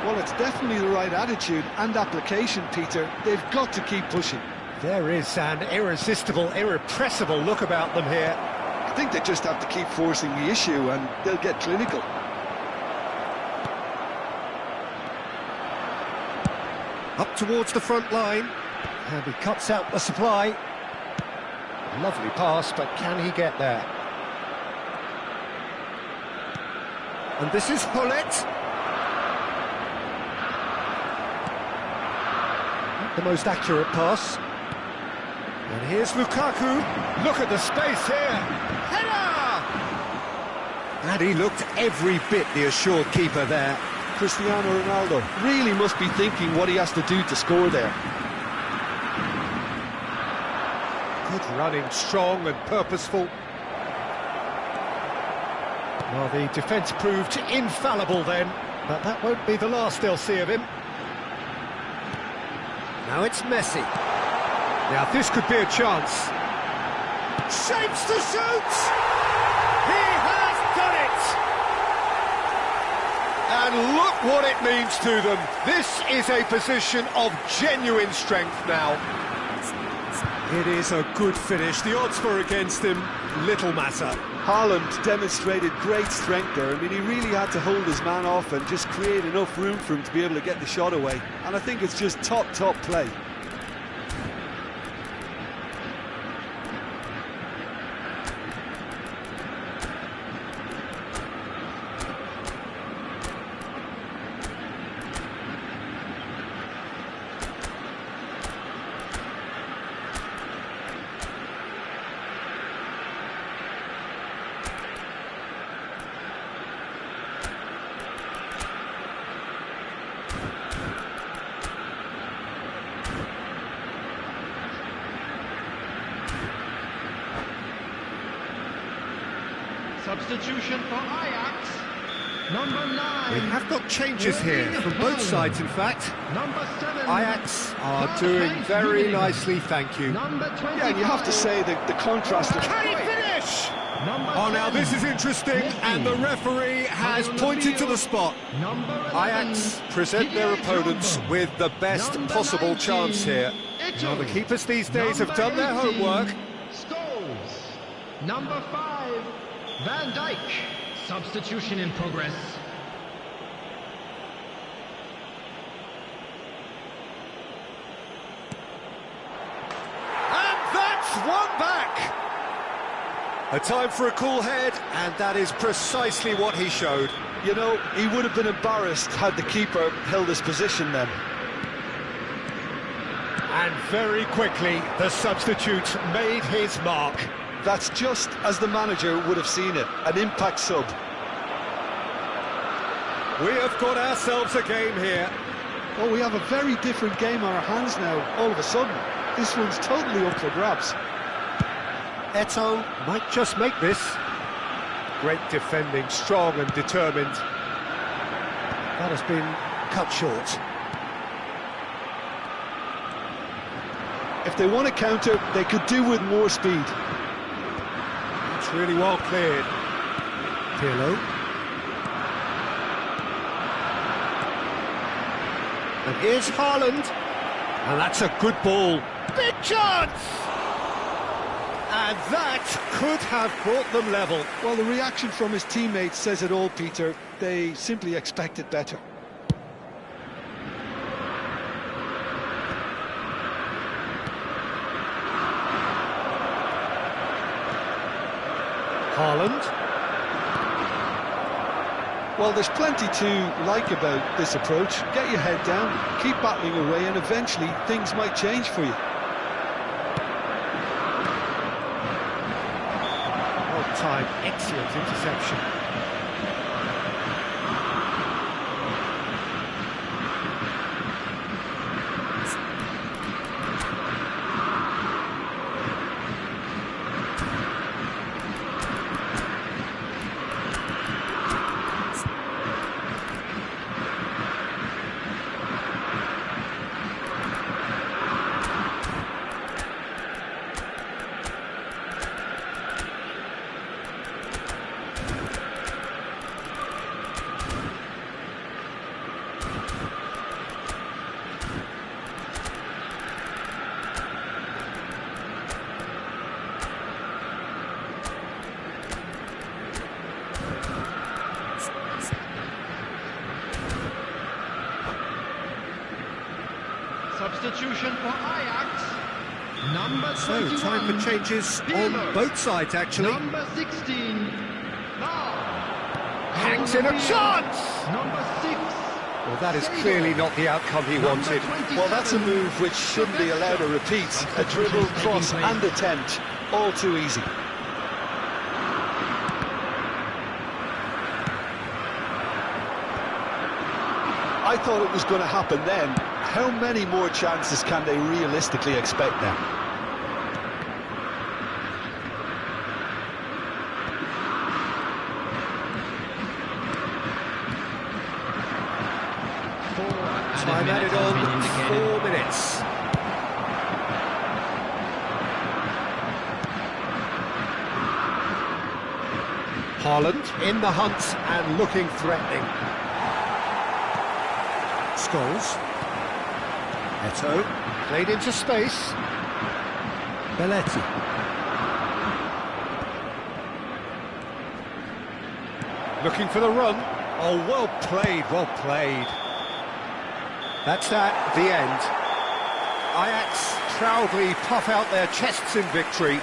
Well, it's definitely the right attitude and application, Peter. They've got to keep pushing. There is an irresistible, irrepressible look about them here. I think they just have to keep forcing the issue and they'll get clinical. Up towards the front line. And he cuts out the supply. Lovely pass, but can he get there? And this is Hullet. Not the most accurate pass. And here's Lukaku. Look at the space here. Header! And he looked every bit the assured keeper there. Cristiano Ronaldo really must be thinking what he has to do to score there. Good running, strong and purposeful. Well, the defence proved infallible then, but that won't be the last they'll see of him. Now it's Messi. Now this could be a chance. Shapes to shoot! He has done it! And look what it means to them. This is a position of genuine strength now. It is a good finish. The odds were against him, little matter. Haaland demonstrated great strength there. I mean, he really had to hold his man off and just create enough room for him to be able to get the shot away. And I think it's just top play. Substitution for Ajax, number 9. We have got changes here from both sides, in fact. Number 7. Ajax are doing very nicely, thank you. Number 25. Yeah, and you have to say that the contrast of... Can he finish? Number Oh, now 10. this is interesting, and the referee has pointed to the spot. Number 11. Ajax present their opponents with the best Number possible 19. chance here. Ito. Now, the keepers these days have Number done their 18. homework. Scholes. Number 5. Van Dijk. Substitution in progress. And that's one back! A time for a cool head, and that is precisely what he showed. You know, he would have been embarrassed had the keeper held his position then. And very quickly, the substitute made his mark. That's just as the manager would have seen it, an impact sub. We have got ourselves a game here. Oh, we have a very different game on our hands now, all of a sudden. This one's totally up for grabs. Eto'o might just make this. Great defending, strong and determined. That has been cut short. If they want to counter, they could do with more speed. It's really well cleared. Pirlo. And here's Haaland. And that's a good ball. Big chance! And that could have brought them level. Well, the reaction from his teammates says it all, Peter. They simply expected better. Haaland. Well, there's plenty to like about this approach. Get your head down, keep battling away, and eventually things might change for you. Well timed, excellent interception. Substitution for Ajax, number 21. So, time for changes on both sides, actually. Number 16, Hangs in a chance! Number 6. Well, that is clearly not the outcome he wanted. Well, that's a move which shouldn't be allowed to repeat. A dribble, cross and attempt, all too easy. I thought it was going to happen then. How many more chances can they realistically expect now? Time added on 4 minutes. Haaland in the hunt and looking threatening. Scholes. Eto'o played into space. Belletti. Looking for the run. Oh, well played, well played. That's that, the end. Ajax proudly puff out their chests in victory.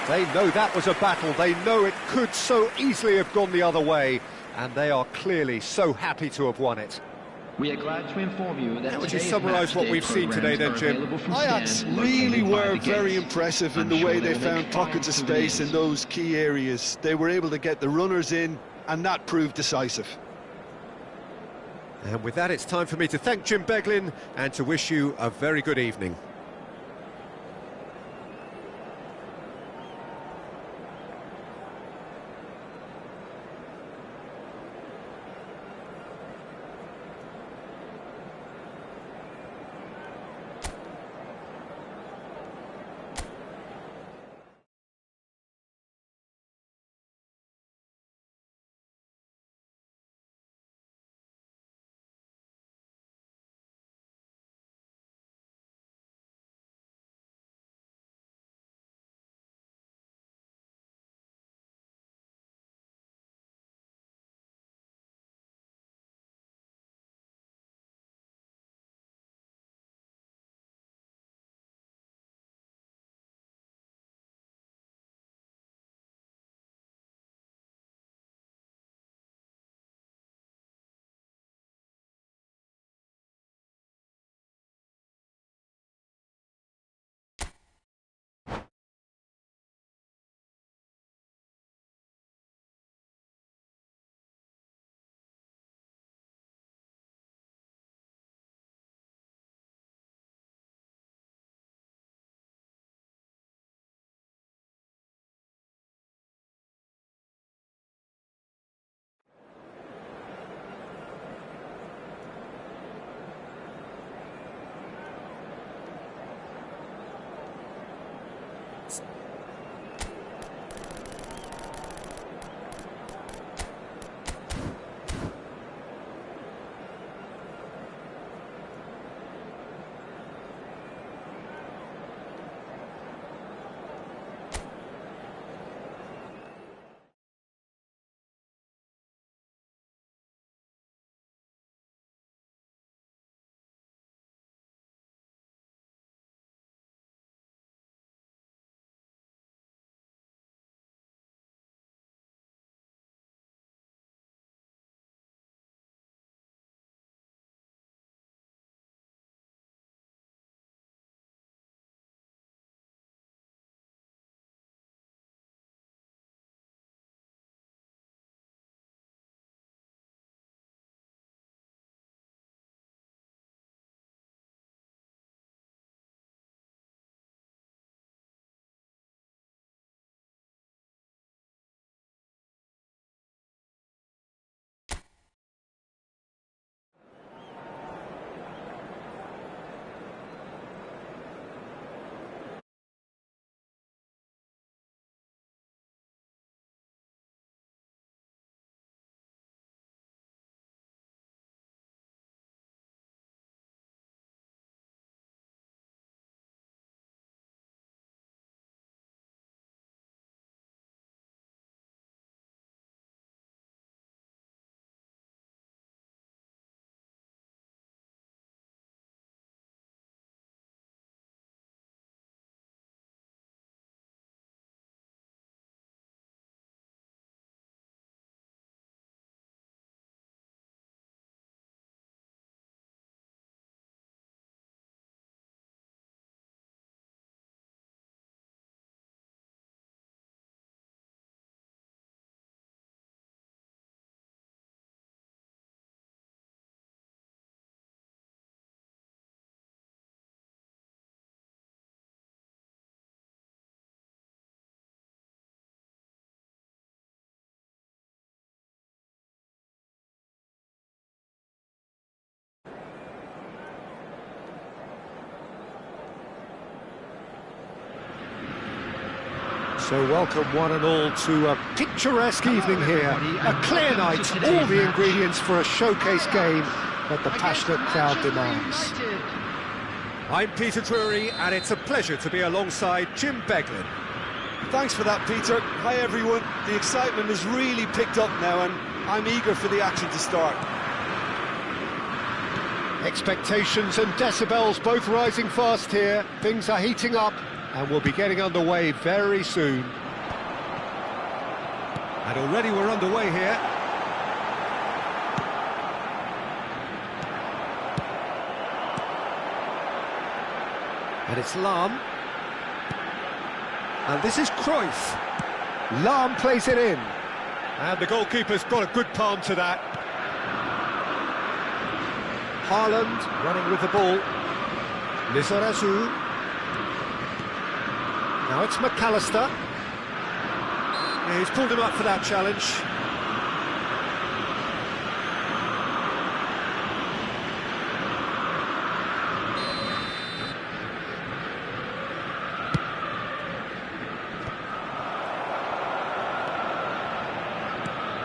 They know that was a battle. They know it could so easily have gone the other way. And they are clearly so happy to have won it. We are glad to inform you that how would you summarise what we've seen today then, Jim? Ajax really were very impressive in the way they found pockets of space in those key areas. They were able to get the runners in, and that proved decisive. And with that, it's time for me to thank Jim Beglin and to wish you a very good evening. So welcome one and all to a picturesque evening here, a clear night, all the ingredients for a showcase game that the passionate crowd demands. I'm Peter Drury, and it's a pleasure to be alongside Jim Beglin. Thanks for that, Peter. Hi, everyone. The excitement has really picked up now, and I'm eager for the action to start. Expectations and decibels both rising fast here. Things are heating up, and we'll be getting underway very soon. And already we're underway here. And it's Lahm. And this is Cruyff. Lahm plays it in. And the goalkeeper's got a good palm to that. Haaland running with the ball. Lizarazu. Now it's McAllister. Yeah, he's pulled him up for that challenge.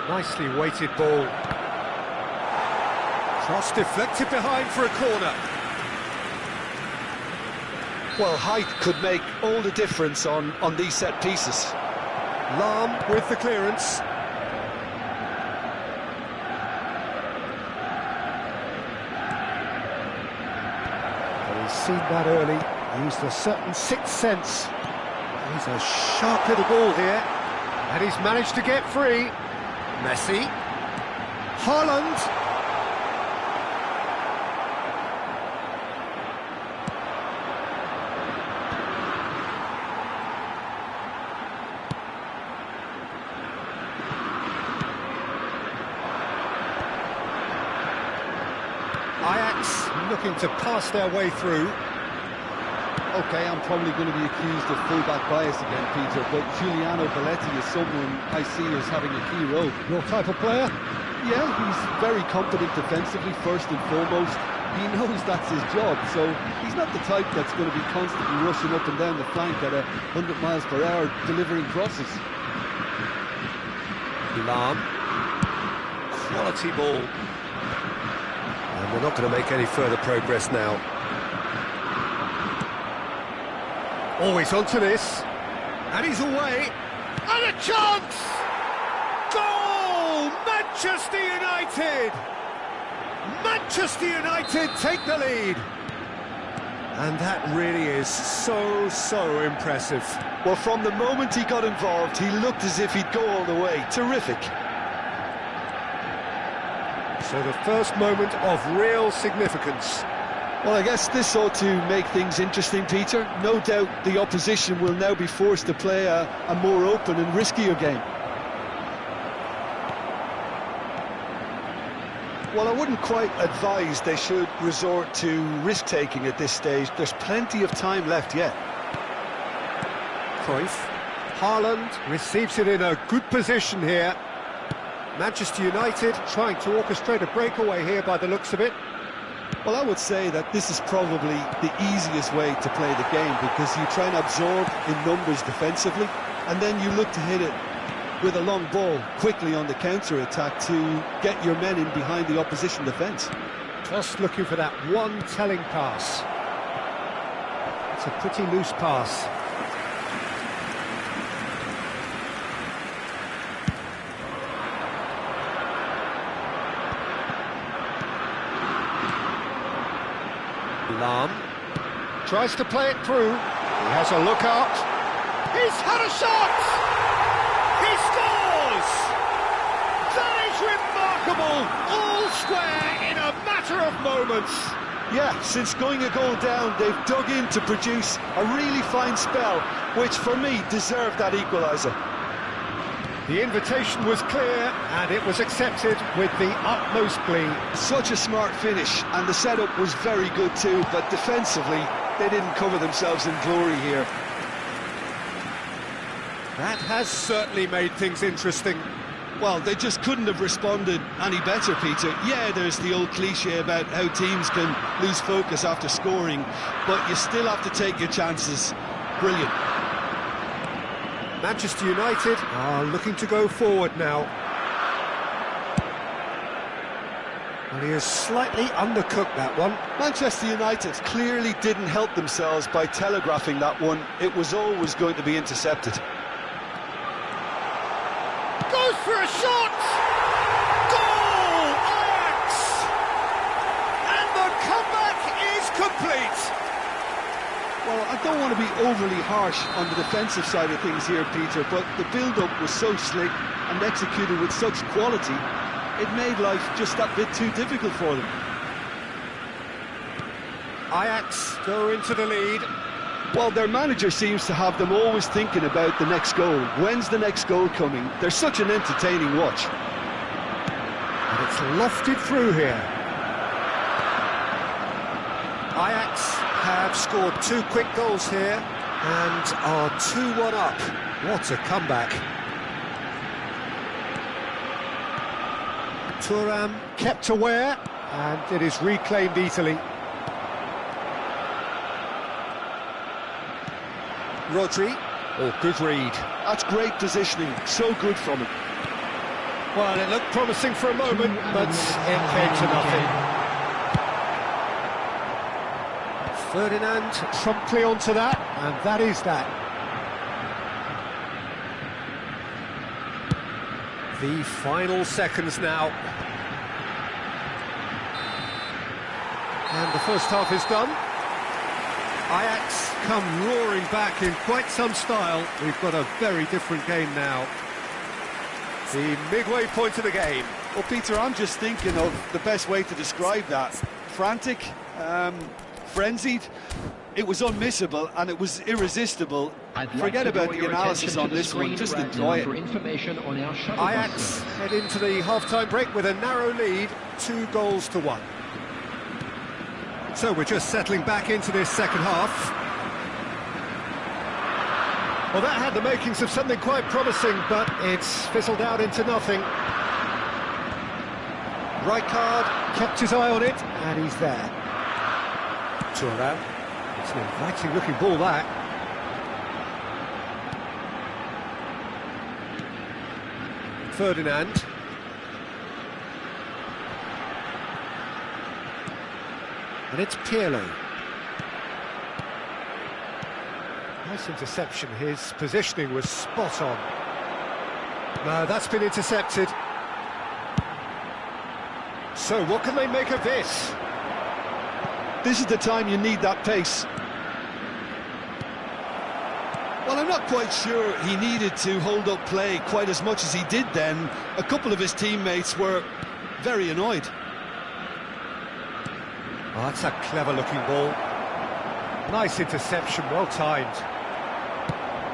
Nicely weighted ball. Cross deflected behind for a corner. Well, height could make all the difference on these set pieces. Lahm with the clearance. Well, he's seen that early, used a certain sixth sense. He's a sharp little ball here, and he's managed to get free. Messi. Haaland. Ajax looking to pass their way through. Okay, I'm probably going to be accused of fullback bias again, Peter, but Giuliano Belletti is someone I see as having a key role. Your type of player? Yeah, he's very competent defensively, first and foremost. He knows that's his job, so he's not the type that's going to be constantly rushing up and down the flank at 100 miles per hour, delivering crosses. Lahm. Quality ball. And we're not going to make any further progress now. Always onto this. And he's away. And a chance! Goal! Manchester United! Manchester United take the lead. And that really is so impressive. Well, from the moment he got involved, he looked as if he'd go all the way. Terrific. So the first moment of real significance. Well, I guess this ought to make things interesting, Peter. No doubt the opposition will now be forced to play a more open and riskier game. Well, I wouldn't quite advise they should resort to risk-taking at this stage. There's plenty of time left yet. Cruyff. Haaland receives it in a good position here. Manchester United trying to orchestrate a breakaway here by the looks of it. Well, I would say that this is probably the easiest way to play the game, because you try and absorb in numbers defensively, and then you look to hit it with a long ball quickly on the counter-attack to get your men in behind the opposition defence. Just looking for that one telling pass. It's a pretty loose pass. Lahm tries to play it through. He has a look out. He's had a shot! He scores! That is remarkable! All square in a matter of moments. Yeah, since going a goal down, they've dug in to produce a really fine spell, which for me deserved that equaliser. The invitation was clear, and it was accepted with the utmost glee. Such a smart finish, and the setup was very good too, but defensively, they didn't cover themselves in glory here. That has certainly made things interesting. Well, they just couldn't have responded any better, Peter. Yeah, there's the old cliche about how teams can lose focus after scoring, but you still have to take your chances. Brilliant. Manchester United are looking to go forward now. Well, he has slightly undercooked that one. Manchester United clearly didn't help themselves by telegraphing that one. It was always going to be intercepted. Goes for a shot! Goal! Ajax! And the comeback is complete! Well, I don't want to be overly harsh on the defensive side of things here, Peter, but the build-up was so slick and executed with such quality, it made life just that bit too difficult for them. Ajax go into the lead. Well, their manager seems to have them always thinking about the next goal. When's the next goal coming? They're such an entertaining watch. And it's lofted through here. Ajax have scored 2 quick goals here and are 2-1 up. What a comeback. Thuram kept aware, and it is reclaimed easily. Rodri. Oh, good read. That's great positioning, so good from him. Well, it looked promising for a moment, but it came to nothing. Ferdinand promptly onto that, and that is that. The final seconds now. And the first half is done. Ajax come roaring back in quite some style. We've got a very different game now. The midway point of the game. Well, Peter, I'm just thinking of the best way to describe that. Frantic, frenzied. It was unmissable and it was irresistible. Forget about the analysis on this one, just enjoy it. Ajax head into the half-time break with a narrow lead, 2-1. So we're just settling back into this second half. Well, that had the makings of something quite promising, but it's fizzled out into nothing. Rijkaard kept his eye on it, and he's there. Thuram. It's an inviting-looking ball, that. Ferdinand. And it's Pirlo. Nice interception. His positioning was spot on. No, that's been intercepted. So what can they make of this? This is the time you need that pace. Well, I'm not quite sure he needed to hold up play quite as much as he did then. A couple of his teammates were very annoyed. Oh, that's a clever-looking ball. Nice interception, well timed.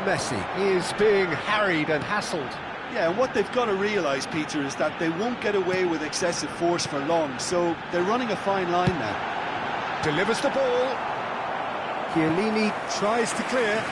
Messi is being harried and hassled. Yeah, and what they've got to realise, Peter, is that they won't get away with excessive force for long, so they're running a fine line now. Delivers the ball. Chiellini tries to clear.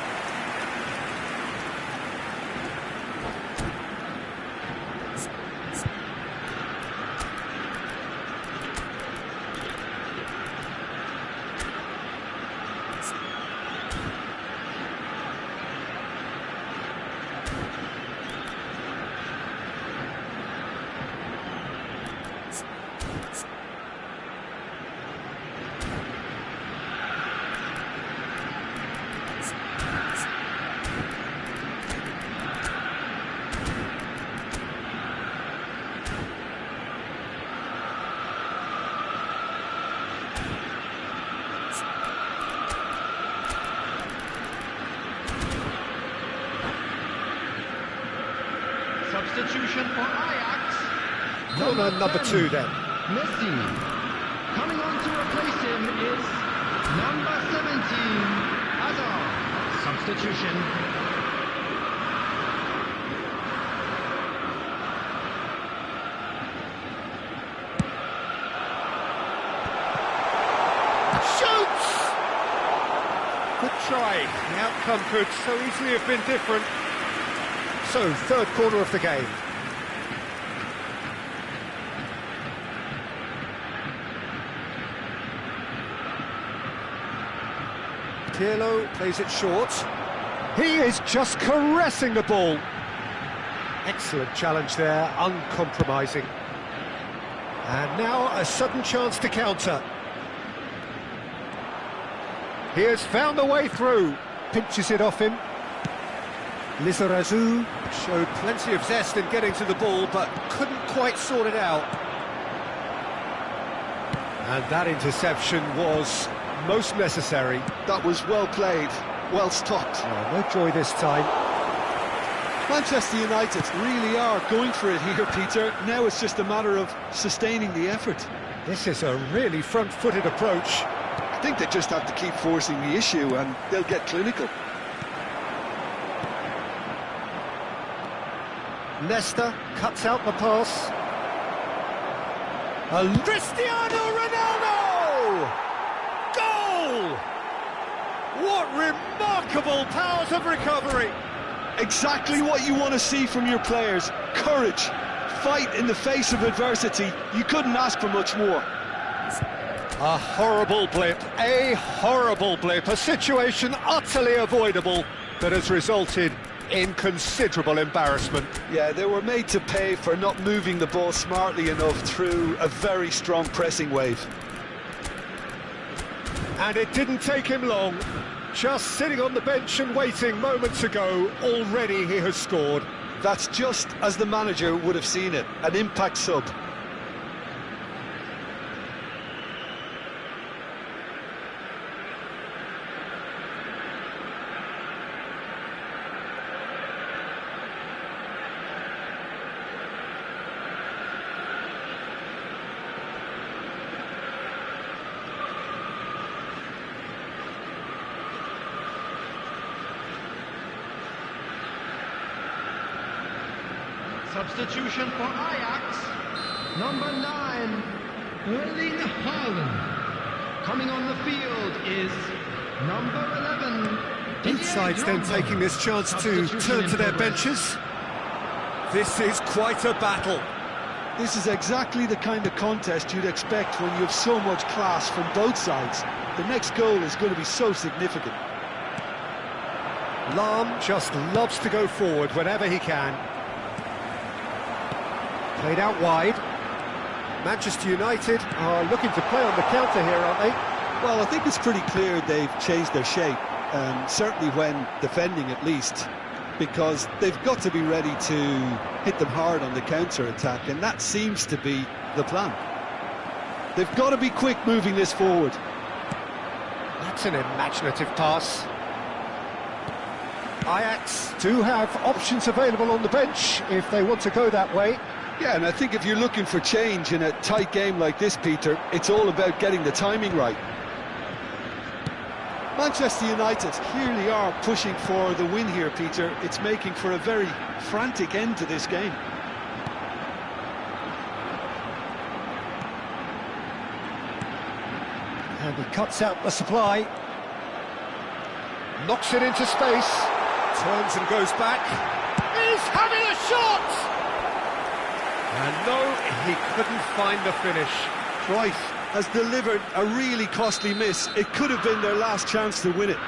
Substitution for Ajax. Corner number 2 then. Messi. Coming on to replace him is number 17, Hazard. Substitution. Shoots! Good try. The outcome could so easily have been different. So, third corner of the game. Pirlo plays it short. He is just caressing the ball. Excellent challenge there, uncompromising. And now a sudden chance to counter. He has found the way through. Pinches it off him. Lizarazu showed plenty of zest in getting to the ball, but couldn't quite sort it out. And that interception was most necessary. That was well played, well stopped. Oh, no joy this time. Manchester United really are going for it here, Peter. Now it's just a matter of sustaining the effort. This is a really front-footed approach. I think they just have to keep forcing the issue and they'll get clinical. Nesta cuts out the pass. And Cristiano Ronaldo! Goal! What remarkable powers of recovery! Exactly what you want to see from your players. Courage, fight in the face of adversity. You couldn't ask for much more. A horrible blip, a situation utterly avoidable that has resulted in considerable embarrassment. Yeah, they were made to pay for not moving the ball smartly enough through a very strong pressing wave. And it didn't take him long. Just sitting on the bench and waiting moments ago, already he has scored. That's just as the manager would have seen it, an impact sub. Substitution for Ajax, number 9, Erling Haaland. Coming on the field is number 11. Both sides then taking this chance to turn to their benches. This is quite a battle. This is exactly the kind of contest you'd expect when you have so much class from both sides. The next goal is going to be so significant. Lahm just loves to go forward whenever he can. Played out wide. Manchester United are looking to play on the counter here, aren't they? Well, I think it's pretty clear they've changed their shape, certainly when defending at least, because they've got to be ready to hit them hard on the counter-attack, and that seems to be the plan. They've got to be quick moving this forward. That's an imaginative pass. Ajax do have options available on the bench if they want to go that way. Yeah, and I think if you're looking for change in a tight game like this, Peter, it's all about getting the timing right. Manchester United clearly are pushing for the win here, Peter. It's making for a very frantic end to this game. And he cuts out the supply. Knocks it into space. Turns and goes back. He's having a shot! And no, he couldn't find the finish. Right, has delivered a really costly miss. It could have been their last chance to win it.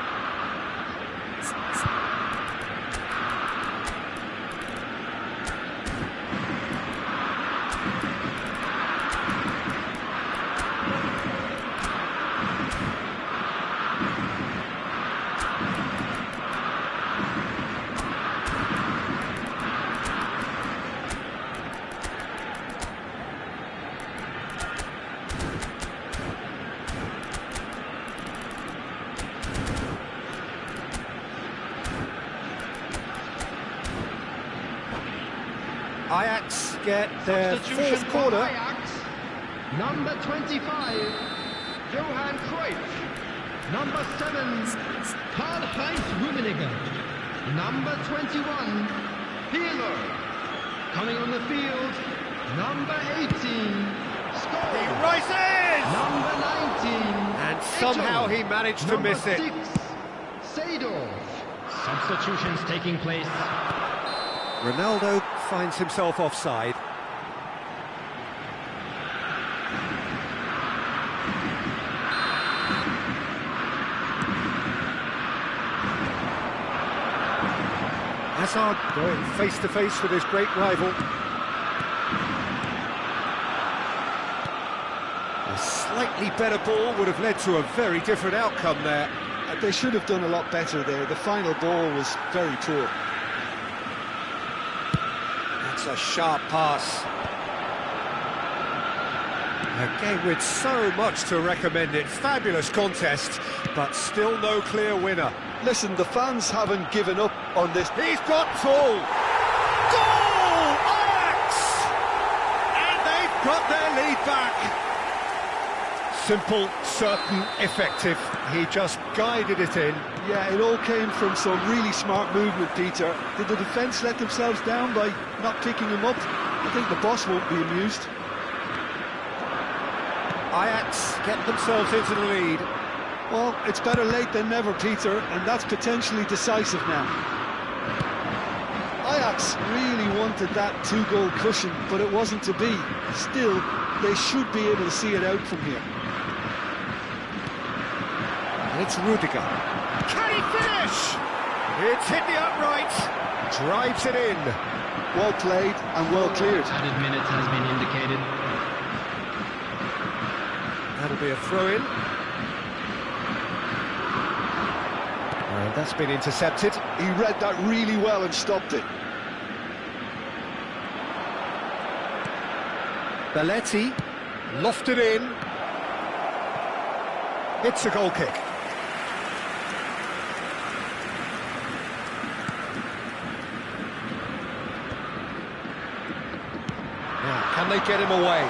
Ajax get their fourth corner. Ajax, number 25, Johan Cruyff. Number 7, Karl-Heinz Rummenigge. Number 21, Pirlo. Coming on the field, number 18, Scholes. He rises! Number 19, And somehow he managed to miss it. Number 6, Seedorf. Substitutions taking place. Ronaldo finds himself offside. Hazard going face to face with his great rival. A slightly better ball would have led to a very different outcome there. They should have done a lot better there. The final ball was very poor. That's a sharp pass. A game with so much to recommend it. Fabulous contest, but still no clear winner. Listen, the fans haven't given up on this. He's got full. Goal! Ajax! And they've got their lead back. Simple, certain, effective. He just guided it in. Yeah, it all came from some really smart movement, Peter. Did the defence let themselves down by not picking him up? I think the boss won't be amused. Ajax get themselves into the lead. Well, it's better late than never, Peter, and that's potentially decisive now. Ajax really wanted that two-goal cushion, but it wasn't to be. Still, they should be able to see it out from here. It's Rudiger. Can he finish? It's hit the upright. Drives it in. Well played and well cleared. Added minutes has been indicated. That'll be a throw-in. And that's been intercepted. He read that really well and stopped it. Belletti lofted in. It's a goal kick. Now, can they get him away?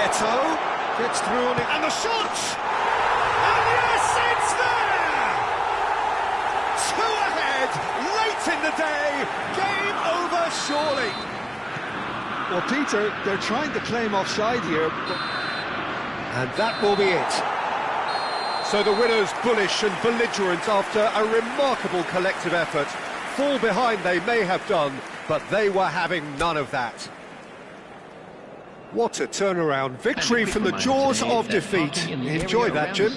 Eto'o gets through on it, and the shot! And yes, it's there! 2 ahead, late in the day, game over surely. Well, Peter, they're trying to claim offside here, but... And that will be it. So the winners bullish and belligerent after a remarkable collective effort. Fall behind they may have done, but they were having none of that. What a turnaround. Victory from the jaws of defeat. Enjoy that, Jim.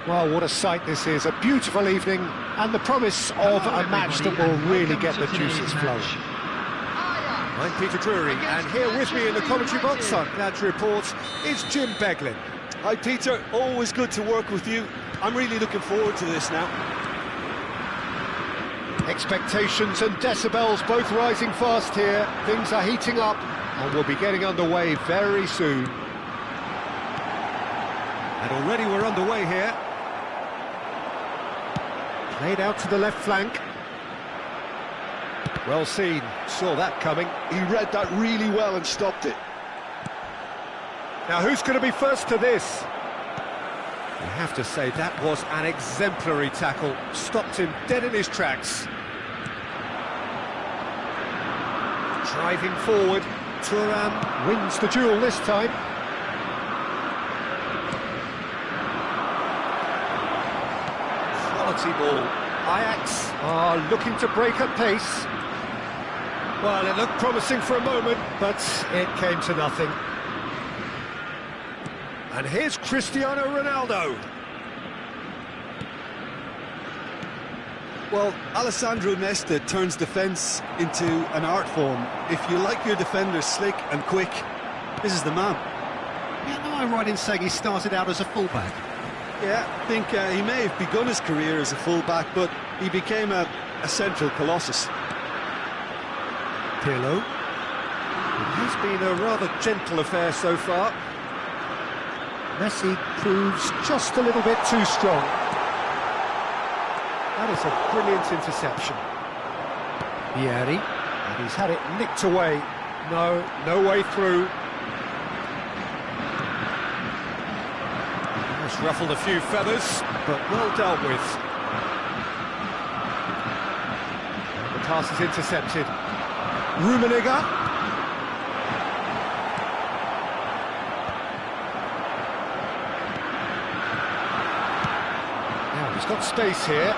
Well, what a sight this is, a beautiful evening, and the promise of Hello, a match that everybody, will and really welcome get to the today's juices flowing. match. I'm Peter Drury, and here with me in the commentary box, I'm glad to report, is Jim Beglin. Hi Peter, always good to work with you. I'm really looking forward to this now. Expectations and decibels both rising fast here, things are heating up, and we'll be getting underway very soon. And already we're underway here. Played out to the left flank. Well seen, saw that coming. He read that really well and stopped it. Now who's going to be first to this? You have to say that was an exemplary tackle, stopped him dead in his tracks. Driving forward, Thuram wins the duel this time. Quality ball. Ajax are looking to break at pace. Well, it looked promising for a moment, but it came to nothing. And here's Cristiano Ronaldo. Well, Alessandro Nesta turns defence into an art form. If you like your defenders slick and quick, this is the man. Yeah, no, I'm right in saying he started out as a fullback. Yeah, I think he may have begun his career as a full-back, but he became a central colossus. Pirlo. It has been a rather gentle affair so far. Messi proves just a little bit too strong. That is a brilliant interception. Vieri, and he's had it nicked away. No way through. Has ruffled a few feathers, but well dealt with. And the pass is intercepted. Rummenigge. Now he's got space here.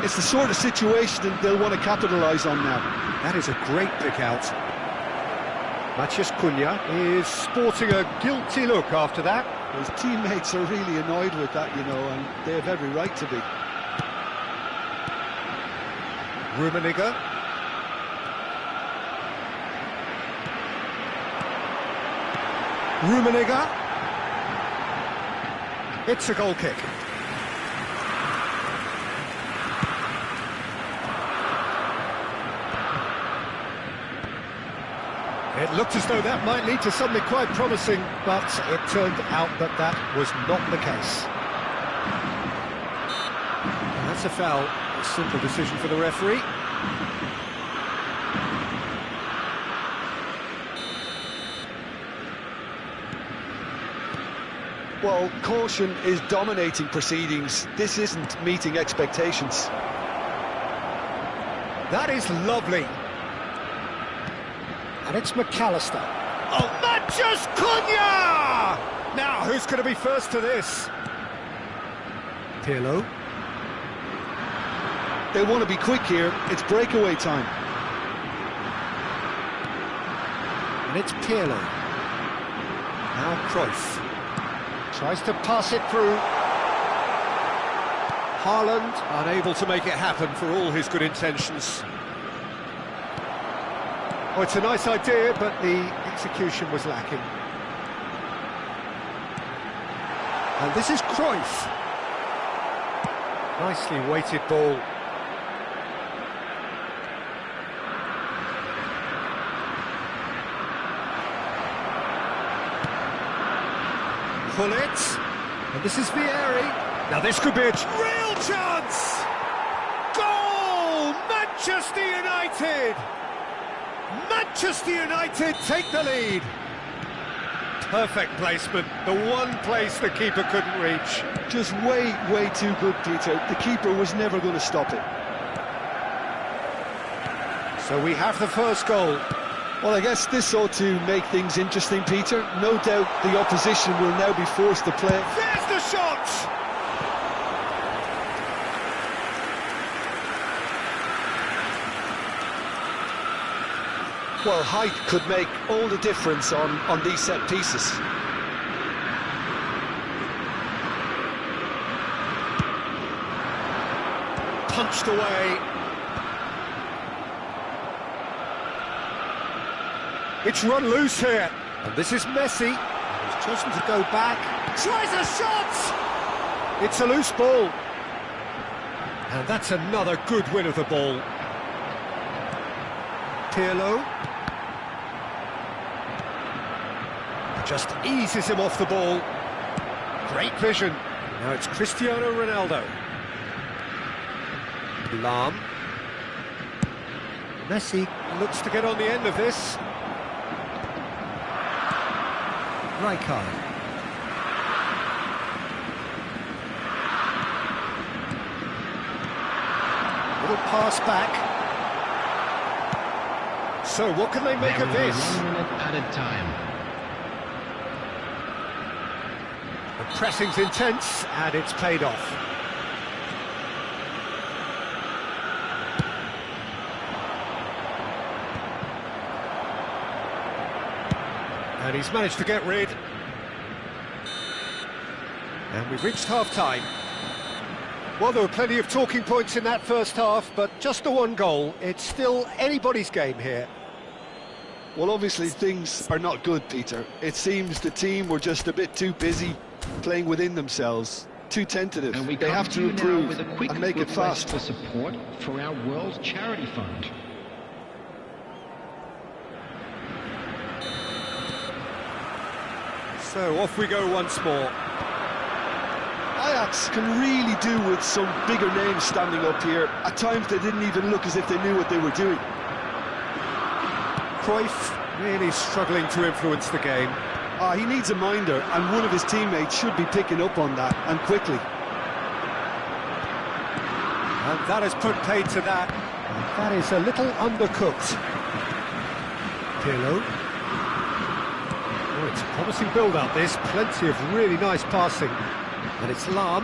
It's the sort of situation that they'll want to capitalise on now. That is a great pick out. Matheus Cunha is sporting a guilty look after that. His teammates are really annoyed with that, you know, and they have every right to be. Rummenigge. Rummenigge. It's a goal kick. It looked as though that might lead to something quite promising, but it turned out that that was not the case. And that's a foul. A simple decision for the referee. Well, caution is dominating proceedings. This isn't meeting expectations. That is lovely. And it's McAllister. Oh, Matheus Cunha! Now, who's going to be first to this? Pirlo. They want to be quick here. It's breakaway time. And it's Pirlo. Now Cruyff. Tries to pass it through. Haaland unable to make it happen for all his good intentions. Oh, it's a nice idea, but the execution was lacking. And this is Cruyff. Nicely weighted ball. Pullet. And this is Vieri. Now this could be a real chance! Goal! Manchester United! Manchester United take the lead. Perfect placement, the one place the keeper couldn't reach. Just way too good, Peter. The keeper was never going to stop it. So we have the first goal. Well, I guess this ought to make things interesting, Peter. No doubt the opposition will now be forced to play. There's the shot! Well, height could make all the difference on these set pieces. punched away. It's run loose here. And this is Messi. He's chosen to go back. Tries a shot! It's a loose ball. And that's another good win of the ball. Pirlo. Just eases him off the ball. Great vision. Now it's Cristiano Ronaldo. Lahm. Messi looks to get on the end of this. Rijkaard. Little pass back. So what can they make of this? 1 minute added time. The pressing's intense and it's paid off. And he's managed to get rid. And we've reached half-time. Well, there were plenty of talking points in that first half, but just the one goal. It's still anybody's game here. Well, obviously things are not good, Peter. It seems the team were just a bit too busy playing within themselves, too tentative. And we they come have to to you now improve with a quick and make it request fast. for support for our World Charity Fund. So off we go once more. Ajax can really do with some bigger names standing up here. At times they didn't even look as if they knew what they were doing. Cruyff really struggling to influence the game. He needs a minder, and one of his teammates should be picking up on that, and quickly. And that has put paid to that. And that is a little undercooked. Pirlo. Oh, it's a promising build-up, this. Plenty of really nice passing. And it's Lahm.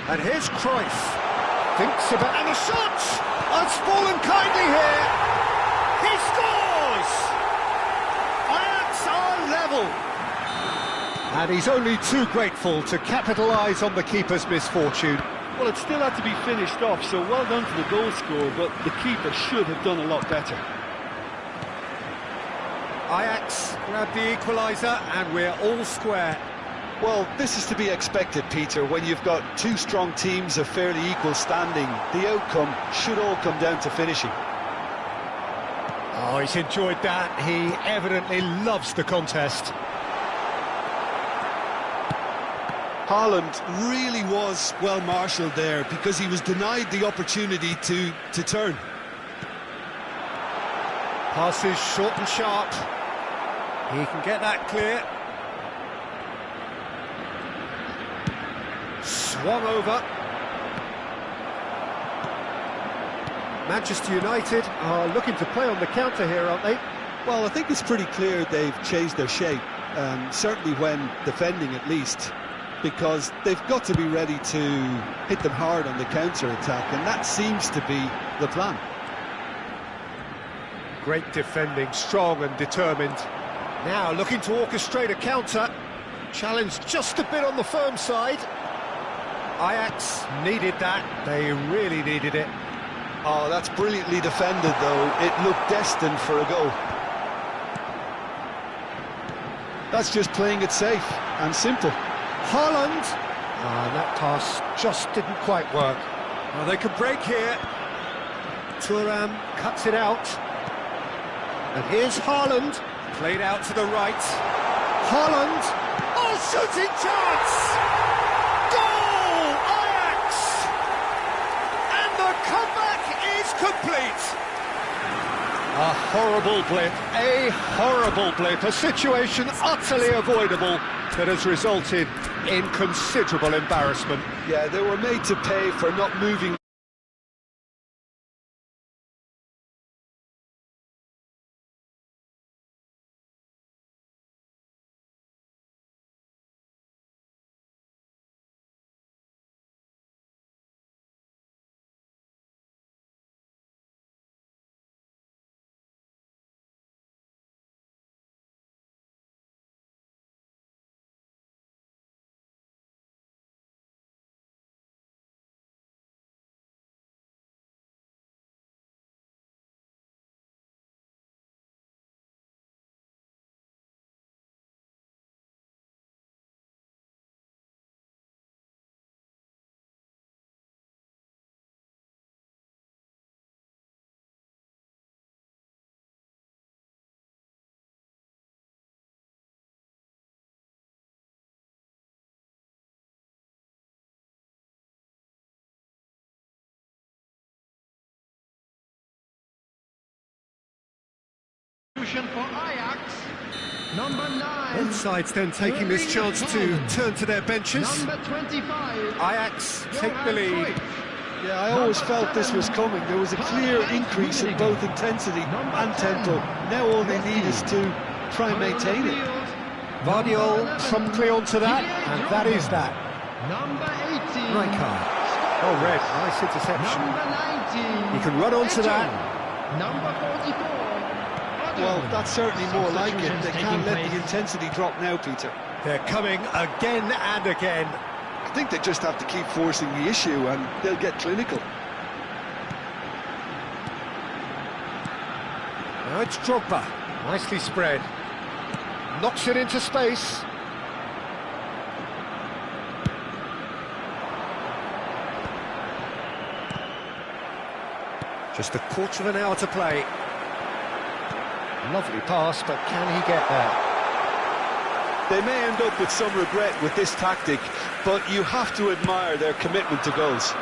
And here's Cruyff. Thinks about... And the shot! It's fallen kindly here. He scores! Ajax are level. And he's only too grateful to capitalise on the keeper's misfortune. Well, it still had to be finished off, so well done to the goal scorer, but the keeper should have done a lot better. Ajax grabbed the equaliser and we're all square. Well, this is to be expected, Peter. When you've got two strong teams of fairly equal standing, the outcome should all come down to finishing. Oh, he's enjoyed that. He evidently loves the contest. Haaland really was well marshalled there because he was denied the opportunity to turn. Passes short and sharp. He can get that clear. Swung over. Manchester United are looking to play on the counter here, aren't they? Well, I think it's pretty clear they've changed their shape, certainly when defending at least, because they've got to be ready to hit them hard on the counter-attack, and that seems to be the plan. Great defending, strong and determined. Now looking to orchestrate a counter. Challenged just a bit on the firm side. Ajax needed that. They really needed it. Oh, that's brilliantly defended, though. It looked destined for a goal. That's just playing it safe and simple. Haaland. That pass just didn't quite work. Well, they can break here. Thuram cuts it out. And here's Haaland. Played out to the right. Haaland. Oh, shooting chance! Goal! Ajax! And the comeback is complete. A horrible blip, a situation utterly avoidable that has resulted in considerable embarrassment. Yeah, they were made to pay for not moving Substitution for Ajax, number 9. Both sides then taking this chance to turn to their benches. Number 25. Ajax take the lead. Yeah, I always felt this was coming. There was a clear increase in both intensity and tempo. Now all they need is to try and maintain it. Vardiol promptly onto that, and that is that. Number 18. Rijkaard. Oh, red. Nice interception. Number 19. He can run onto that. Number 44. Well, that's certainly more like it. They can't let the intensity drop now, Peter. They're coming again and again. I think they just have to keep forcing the issue and they'll get clinical. Now it's Drogba. Nicely spread. Knocks it into space. Just a quarter of an hour to play. Lovely pass, but can he get there? They may end up with some regret with this tactic, but you have to admire their commitment to goals.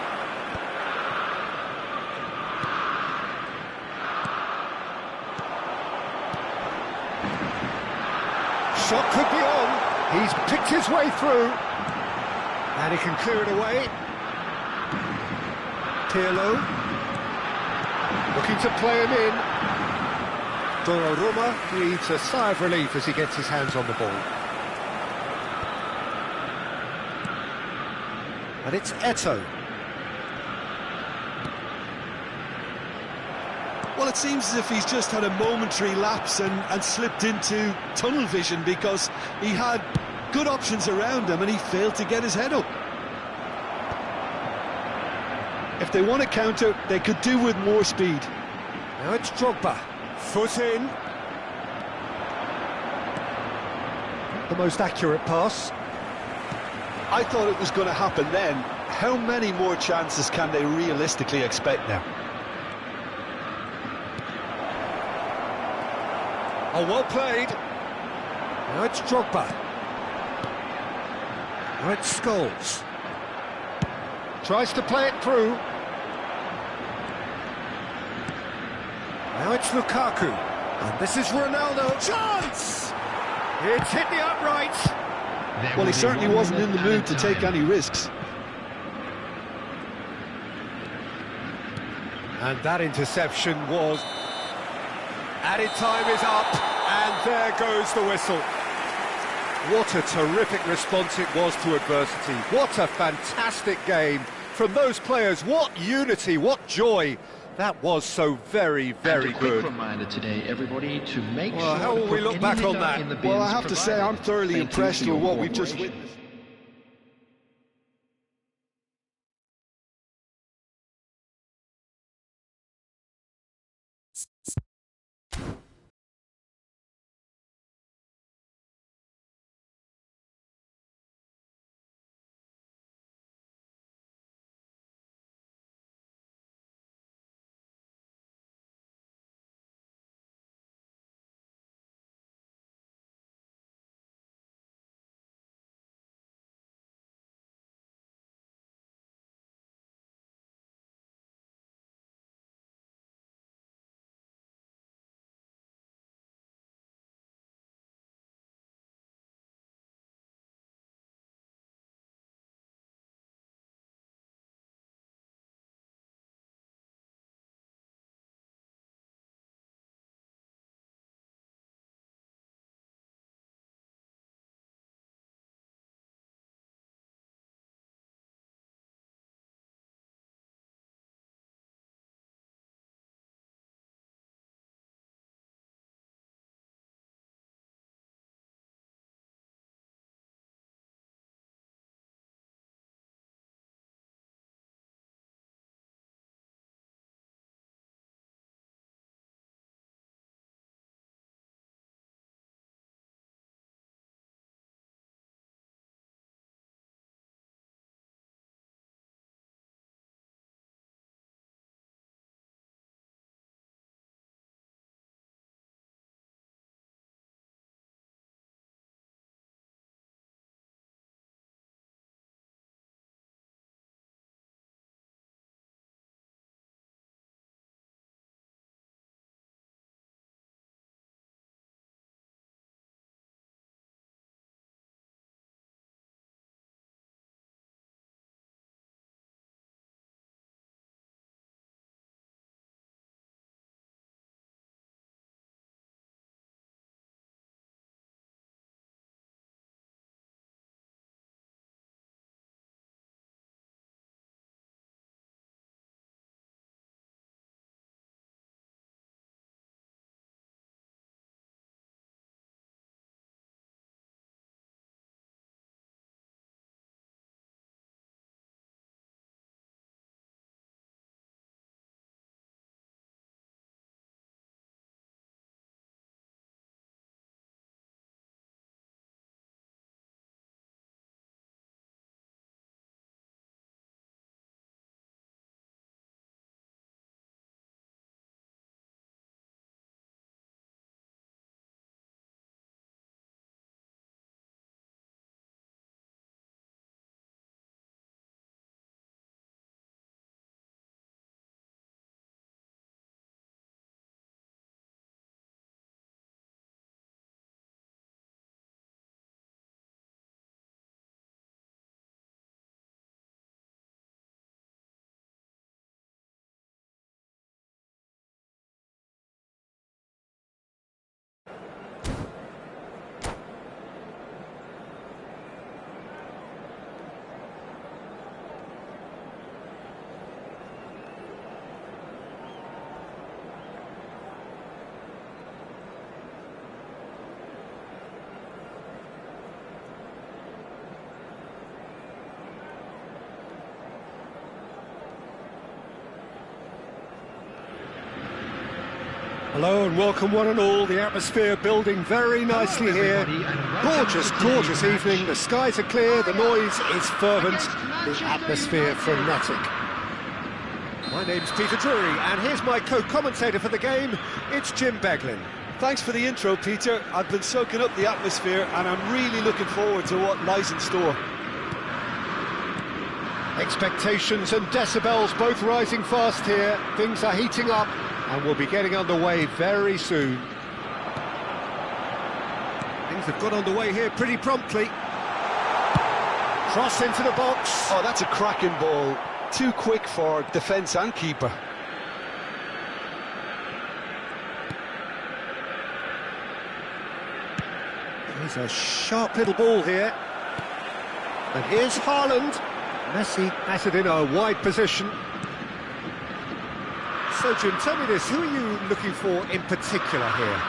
Shot could be on. He's picked his way through. And he can clear it away. Pirlo. Looking to play him in. Donnarumma breathes a sigh of relief as he gets his hands on the ball. And it's Eto'o. Well, it seems as if he's just had a momentary lapse and slipped into tunnel vision because he had good options around him and he failed to get his head up. If they want to counter, they could do with more speed. Now it's Drogba. Foot in. The most accurate pass. I thought it was going to happen then. How many more chances can they realistically expect now? Oh, well played. Now it's Drogba. Now it's Scholes. Tries to play it through. Now it's Lukaku. And this is Ronaldo. Chance! It's hit the uprights. Well, he certainly wasn't in the mood to take any risks. And that interception was... Added time is up, and there goes the whistle. What a terrific response it was to adversity. What a fantastic game from those players. What unity, what joy. That was so very, very good. Reminder today, everybody, to make Well, sure how will to we put look back any on liquor that? in the Well, I bins have to say I'm provided. thoroughly Thank you impressed for your with what we've just cooperation. witnessed. Hello and welcome one and all. The atmosphere building very nicely here. Gorgeous, gorgeous evening. The skies are clear, the noise is fervent, the atmosphere frenetic. My name's Peter Drury and here's my co-commentator for the game. It's Jim Beglin. Thanks for the intro, Peter. I've been soaking up the atmosphere and I'm really looking forward to what lies in store. Expectations and decibels both rising fast here. Things are heating up and we'll be getting underway very soon. Things have got underway here pretty promptly. Cross into the box. Oh, that's a cracking ball. Too quick for defence and keeper. Here's a sharp little ball here. And here's Haaland. Messi has it in a wide position. So, Jim, tell me this, who are you looking for in particular here?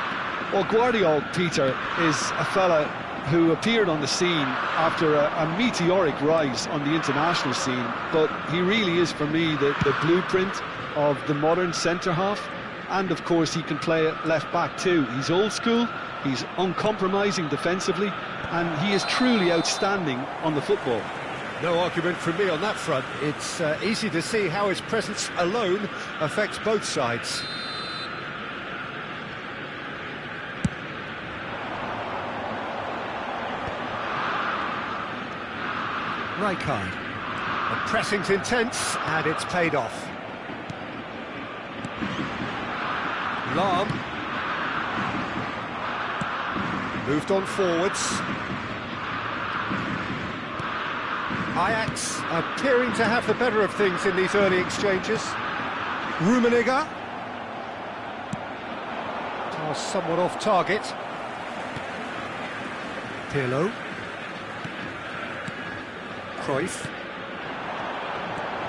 Well, Guardiola, Peter, is a fella who appeared on the scene after a meteoric rise on the international scene, but he really is, for me, the blueprint of the modern centre-half, and, of course, he can play at left-back too. He's old school, he's uncompromising defensively, and he is truly outstanding on the football. No argument from me on that front. It's easy to see how his presence alone affects both sides. Rijkaard. The pressing's intense, and it's paid off. Lahm. Moved on forwards. Ajax appearing to have the better of things in these early exchanges. Rummenigge. Pass somewhat off target. Pirlo. Cruyff.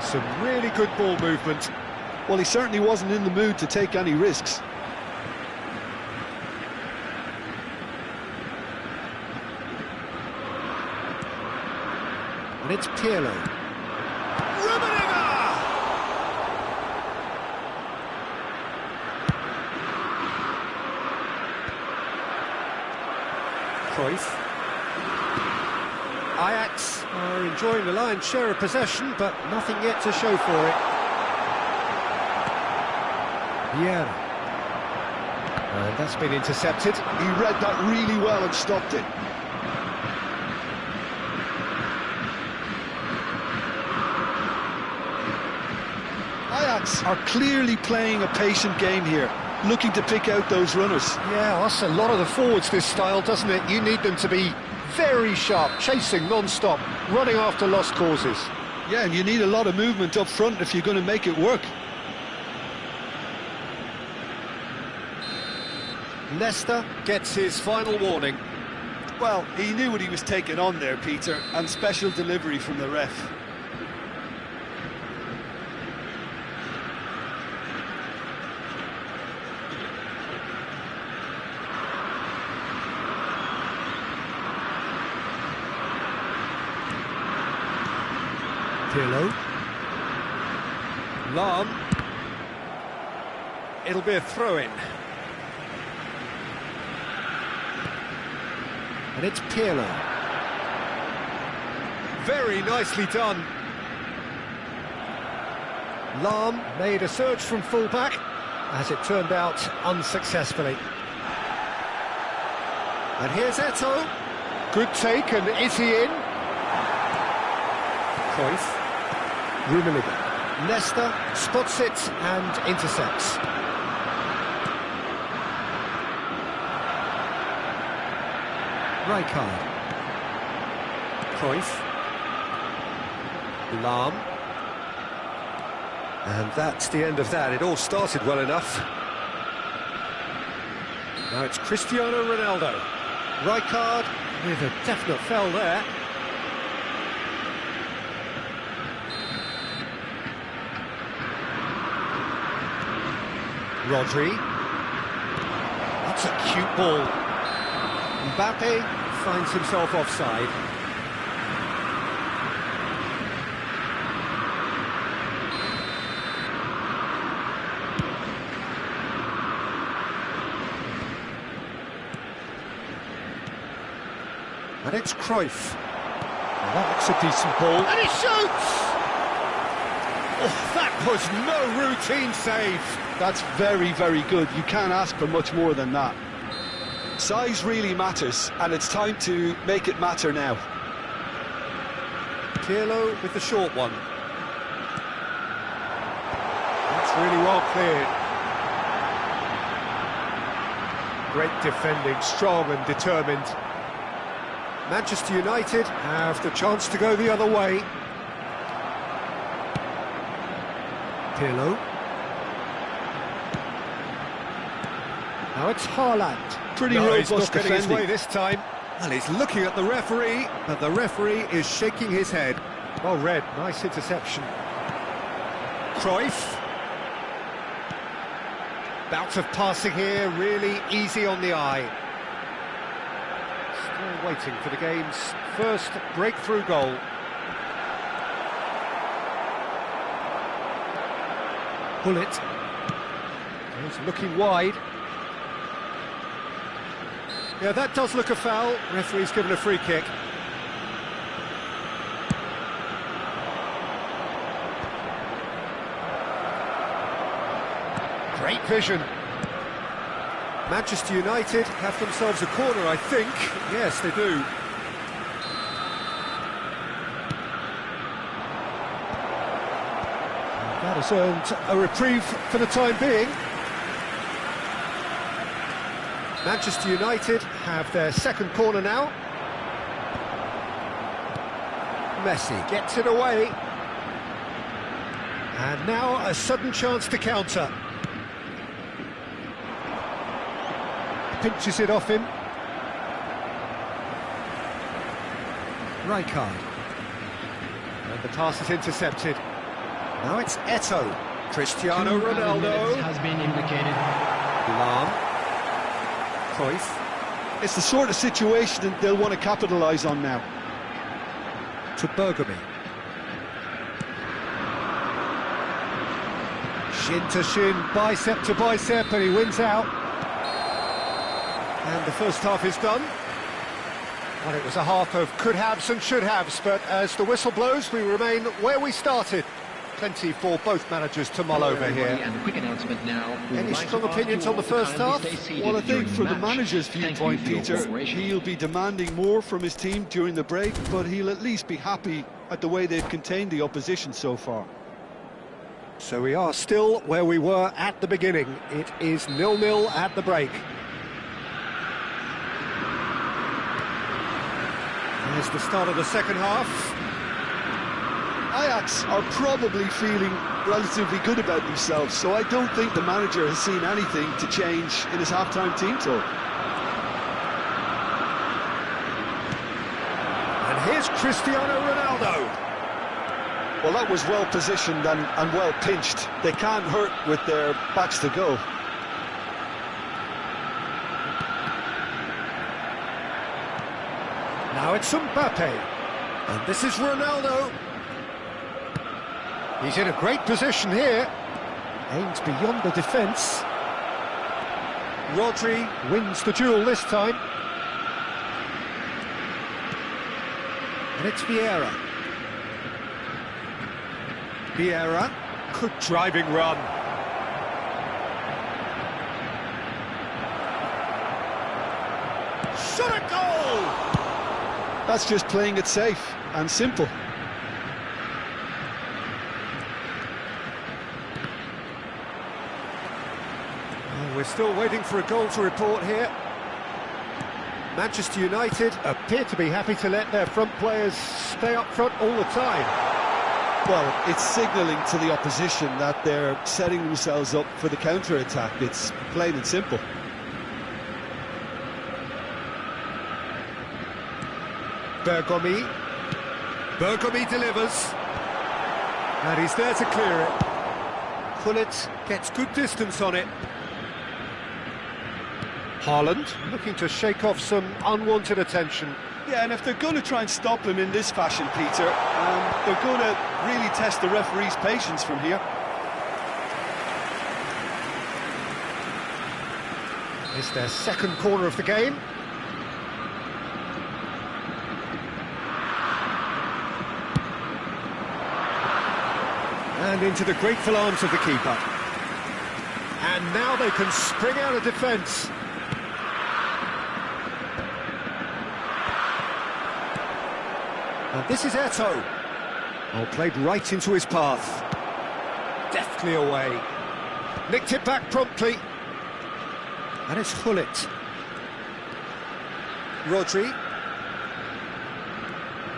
Some really good ball movement. Well, he certainly wasn't in the mood to take any risks. And it's Pirlo. Rummenigge! Cruyff. Ajax are enjoying the lion's share of possession, but nothing yet to show for it. Vieira. And that's been intercepted. He read that really well and stopped it. Ajax are clearly playing a patient game here, looking to pick out those runners. Yeah, that's a lot of the forwards, this style, doesn't it? You need them to be very sharp, chasing non-stop, running after lost causes. Yeah, and you need a lot of movement up front if you're going to make it work. Leicester gets his final warning. Well, he knew what he was taking on there, Peter, and special delivery from the ref. Pirlo. Lahm. It'll be a throw-in. And it's Pirlo. Very nicely done. Lahm made a surge from full-back, as it turned out unsuccessfully. And here's Eto'o. Good take, and is he in? Cruyff. Rummenigge. Leicester spots it and intercepts. Rijkaard. Cruyff. Lahm. And that's the end of that. It all started well enough. Now it's Cristiano Ronaldo. Rijkaard with a definite foul there. Rodri. That's a cute ball. Mbappe finds himself offside. And it's Cruyff. Well, that looks a decent ball. And he shoots! Oh, that was no routine save. That's very, very good. You can't ask for much more than that. Size really matters, and it's time to make it matter now. Pirlo with the short one. That's really well cleared. Great defending, strong and determined. Manchester United have the chance to go the other way. Pirlo. Now it's Haaland. Pretty He's robust not getting his defending. way this time. And he's looking at the referee, but the referee is shaking his head. Well read, nice interception. Cruyff. Bout of passing here, really easy on the eye. Still waiting for the game's first breakthrough goal. Bullet. He's looking wide. Yeah, that does look a foul. Referee's given a free kick. Great vision. Manchester United have themselves a corner, I think. Yes, they do. That has earned a reprieve for the time being. Manchester United have their second corner now. Messi gets it away. And now a sudden chance to counter. Pinches it off him. Rijkaard. And the pass is intercepted. Now it's Eto'o. Cristiano Ronaldo. Has been indicated. Lahm. Cruyff. It's the sort of situation that they'll want to capitalise on now. To Bergamy. Shin to shin, bicep to bicep, and he wins out. And the first half is done. Well, it was a half of could-haves and should-haves, but as the whistle blows, we remain where we started. Plenty for both managers to mull over here. And a quick announcement now. Any strong opinions on the first half? Well, I think from the manager's viewpoint, Thank you for your Peter, cooperation. he'll be demanding more from his team during the break, but he'll at least be happy at the way they've contained the opposition so far. So we are still where we were at the beginning. It is 0-0 at the break. Here's the start of the second half. Ajax are probably feeling relatively good about themselves, so I don't think the manager has seen anything to change in his half-time team talk. And here's Cristiano Ronaldo. Well, that was well positioned and well pinched. They can't hurt with their backs to goal. Now it's Mbappe. And this is Ronaldo. He's in a great position here. Aims beyond the defence. Rodri wins the duel this time. And it's Vieira. Vieira. Good driving run. Shot a goal! That's just playing it safe and simple. We're still waiting for a goal to report here. Manchester United appear to be happy to let their front players stay up front all the time. Well, it's signalling to the opposition that they're setting themselves up for the counter-attack. It's plain and simple. Bergamy. Bergamy delivers. And he's there to clear it. Gullit gets good distance on it. Haaland looking to shake off some unwanted attention. Yeah, and if they're going to try and stop him in this fashion, Peter, they're going to really test the referee's patience from here. It's their second corner of the game. And into the grateful arms of the keeper. And now they can spring out of defence. And this is Eto'o. Oh, played right into his path. Deftly away. Nicked it back promptly. And it's Gullit. Rodri.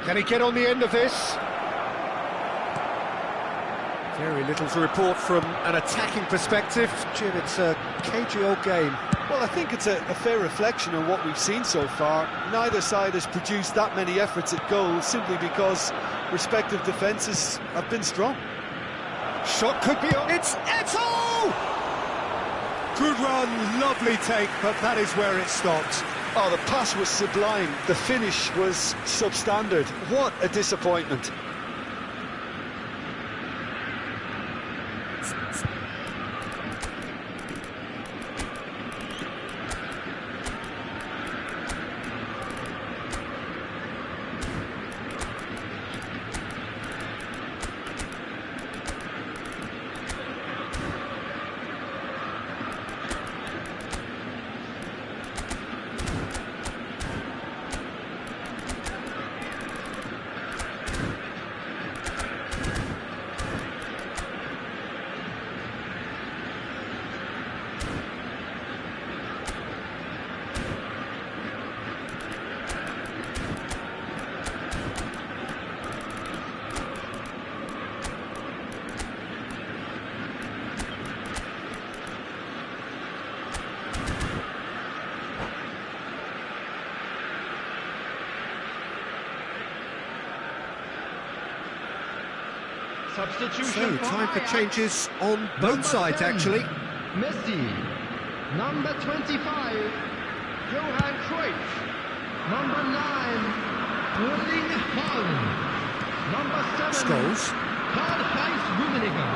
Can he get on the end of this? Very little to report from an attacking perspective. Jim, it's a cagey old game. Well, I think it's a fair reflection on what we've seen so far. Neither side has produced that many efforts at goal simply because respective defences have been strong. Shot could be on. It's Eto'o! Good run, lovely take, but that is where it stopped. Oh, the pass was sublime. The finish was substandard. What a disappointment. Substitution So, time for Ajax. changes on both Number sides, 10, actually. Messi. Number 25, Johan Cruyff. Number 9, Erling Haaland. Number 7, Scholes. Karl-Heinz Rummenigge.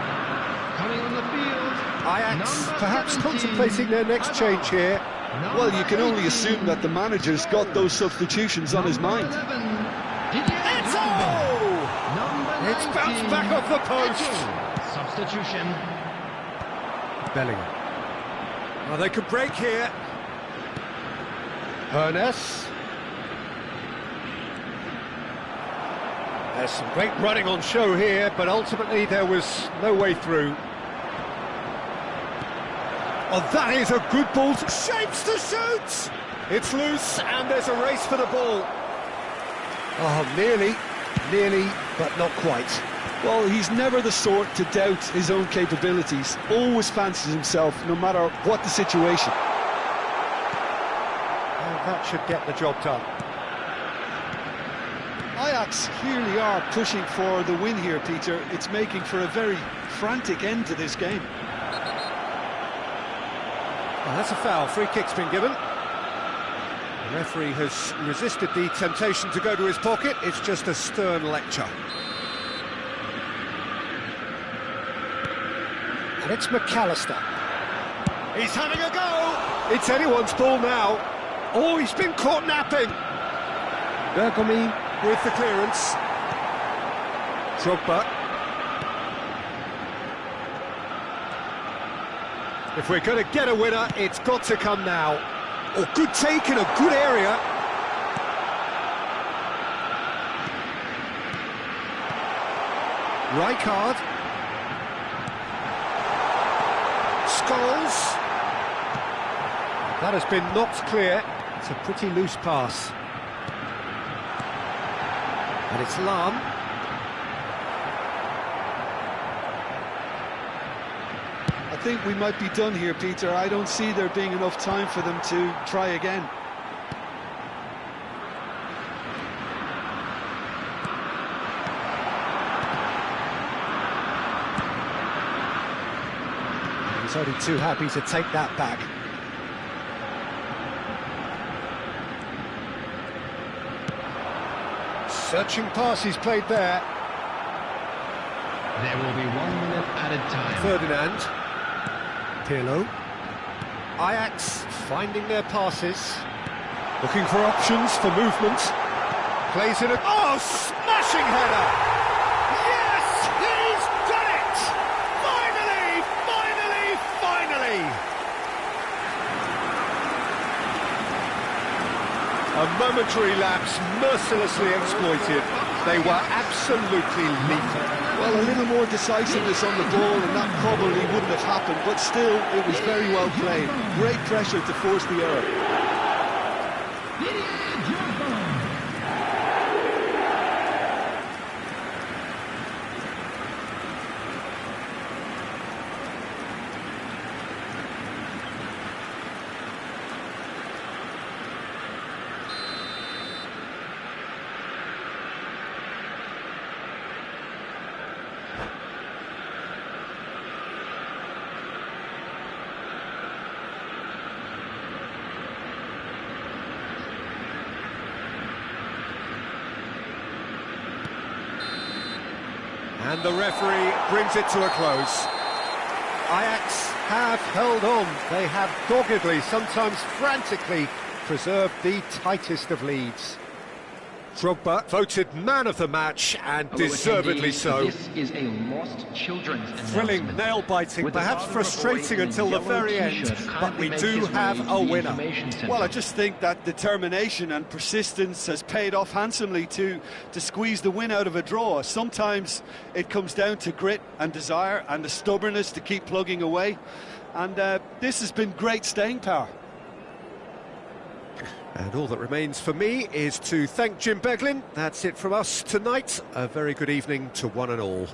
Coming on the field, Ajax number perhaps 17, contemplating their next change here. Well, you can only 18, assume that the manager's got those substitutions on his mind. 11, Didier Eto'o! Drogba. Number It's bounced 19, back off the post. Eto'o. Substitution. Bellingham. Well, they could break here. Ernest. There's some great running on show here, but ultimately there was no way through. Oh, that is a good ball. Shapes to shoot! It's loose, and there's a race for the ball. Oh, nearly, but not quite. Well, he's never the sort to doubt his own capabilities. Always fancies himself, no matter what the situation. And that should get the job done. Ajax clearly are pushing for the win here, Peter. It's making for a very frantic end to this game. Well, that's a foul. Free kick's been given. The referee has resisted the temptation to go to his pocket. It's just a stern lecture. And it's McAllister. He's having a go! It's anyone's ball now. Oh, he's been caught napping. Bergomi with the clearance. Drogba. If we're going to get a winner, it's got to come now. Oh, good take in a good area. Rijkaard. Scholes. That has been knocked clear. It's a pretty loose pass. And it's Lahm. I think we might be done here, Peter. I don't see there being enough time for them to try again. He's only too happy to take that back. Searching pass he's played there. There will be 1 minute added time. Ferdinand. Pirlo. Ajax finding their passes. Looking for options for movement. Plays in a... Oh, smashing header! Yes, he's done it! A momentary lapse mercilessly exploited. They were absolutely lethal. Well, a little more decisiveness on the ball and that probably wouldn't have happened, but still, it was very well played. Great pressure to force the error. And the referee brings it to a close. Ajax have held on. They have doggedly, sometimes frantically, preserved the tightest of leads. Drogba voted man of the match, and deservedly so. This is a lost children's Thrilling, announcement. nail-biting, perhaps frustrating until the very end, but we do have a winner. Well, I just think that determination and persistence has paid off handsomely to squeeze the win out of a draw. Sometimes it comes down to grit and desire and the stubbornness to keep plugging away. And this has been great staying power. And all that remains for me is to thank Jim Beglin. That's it from us tonight. A very good evening to one and all.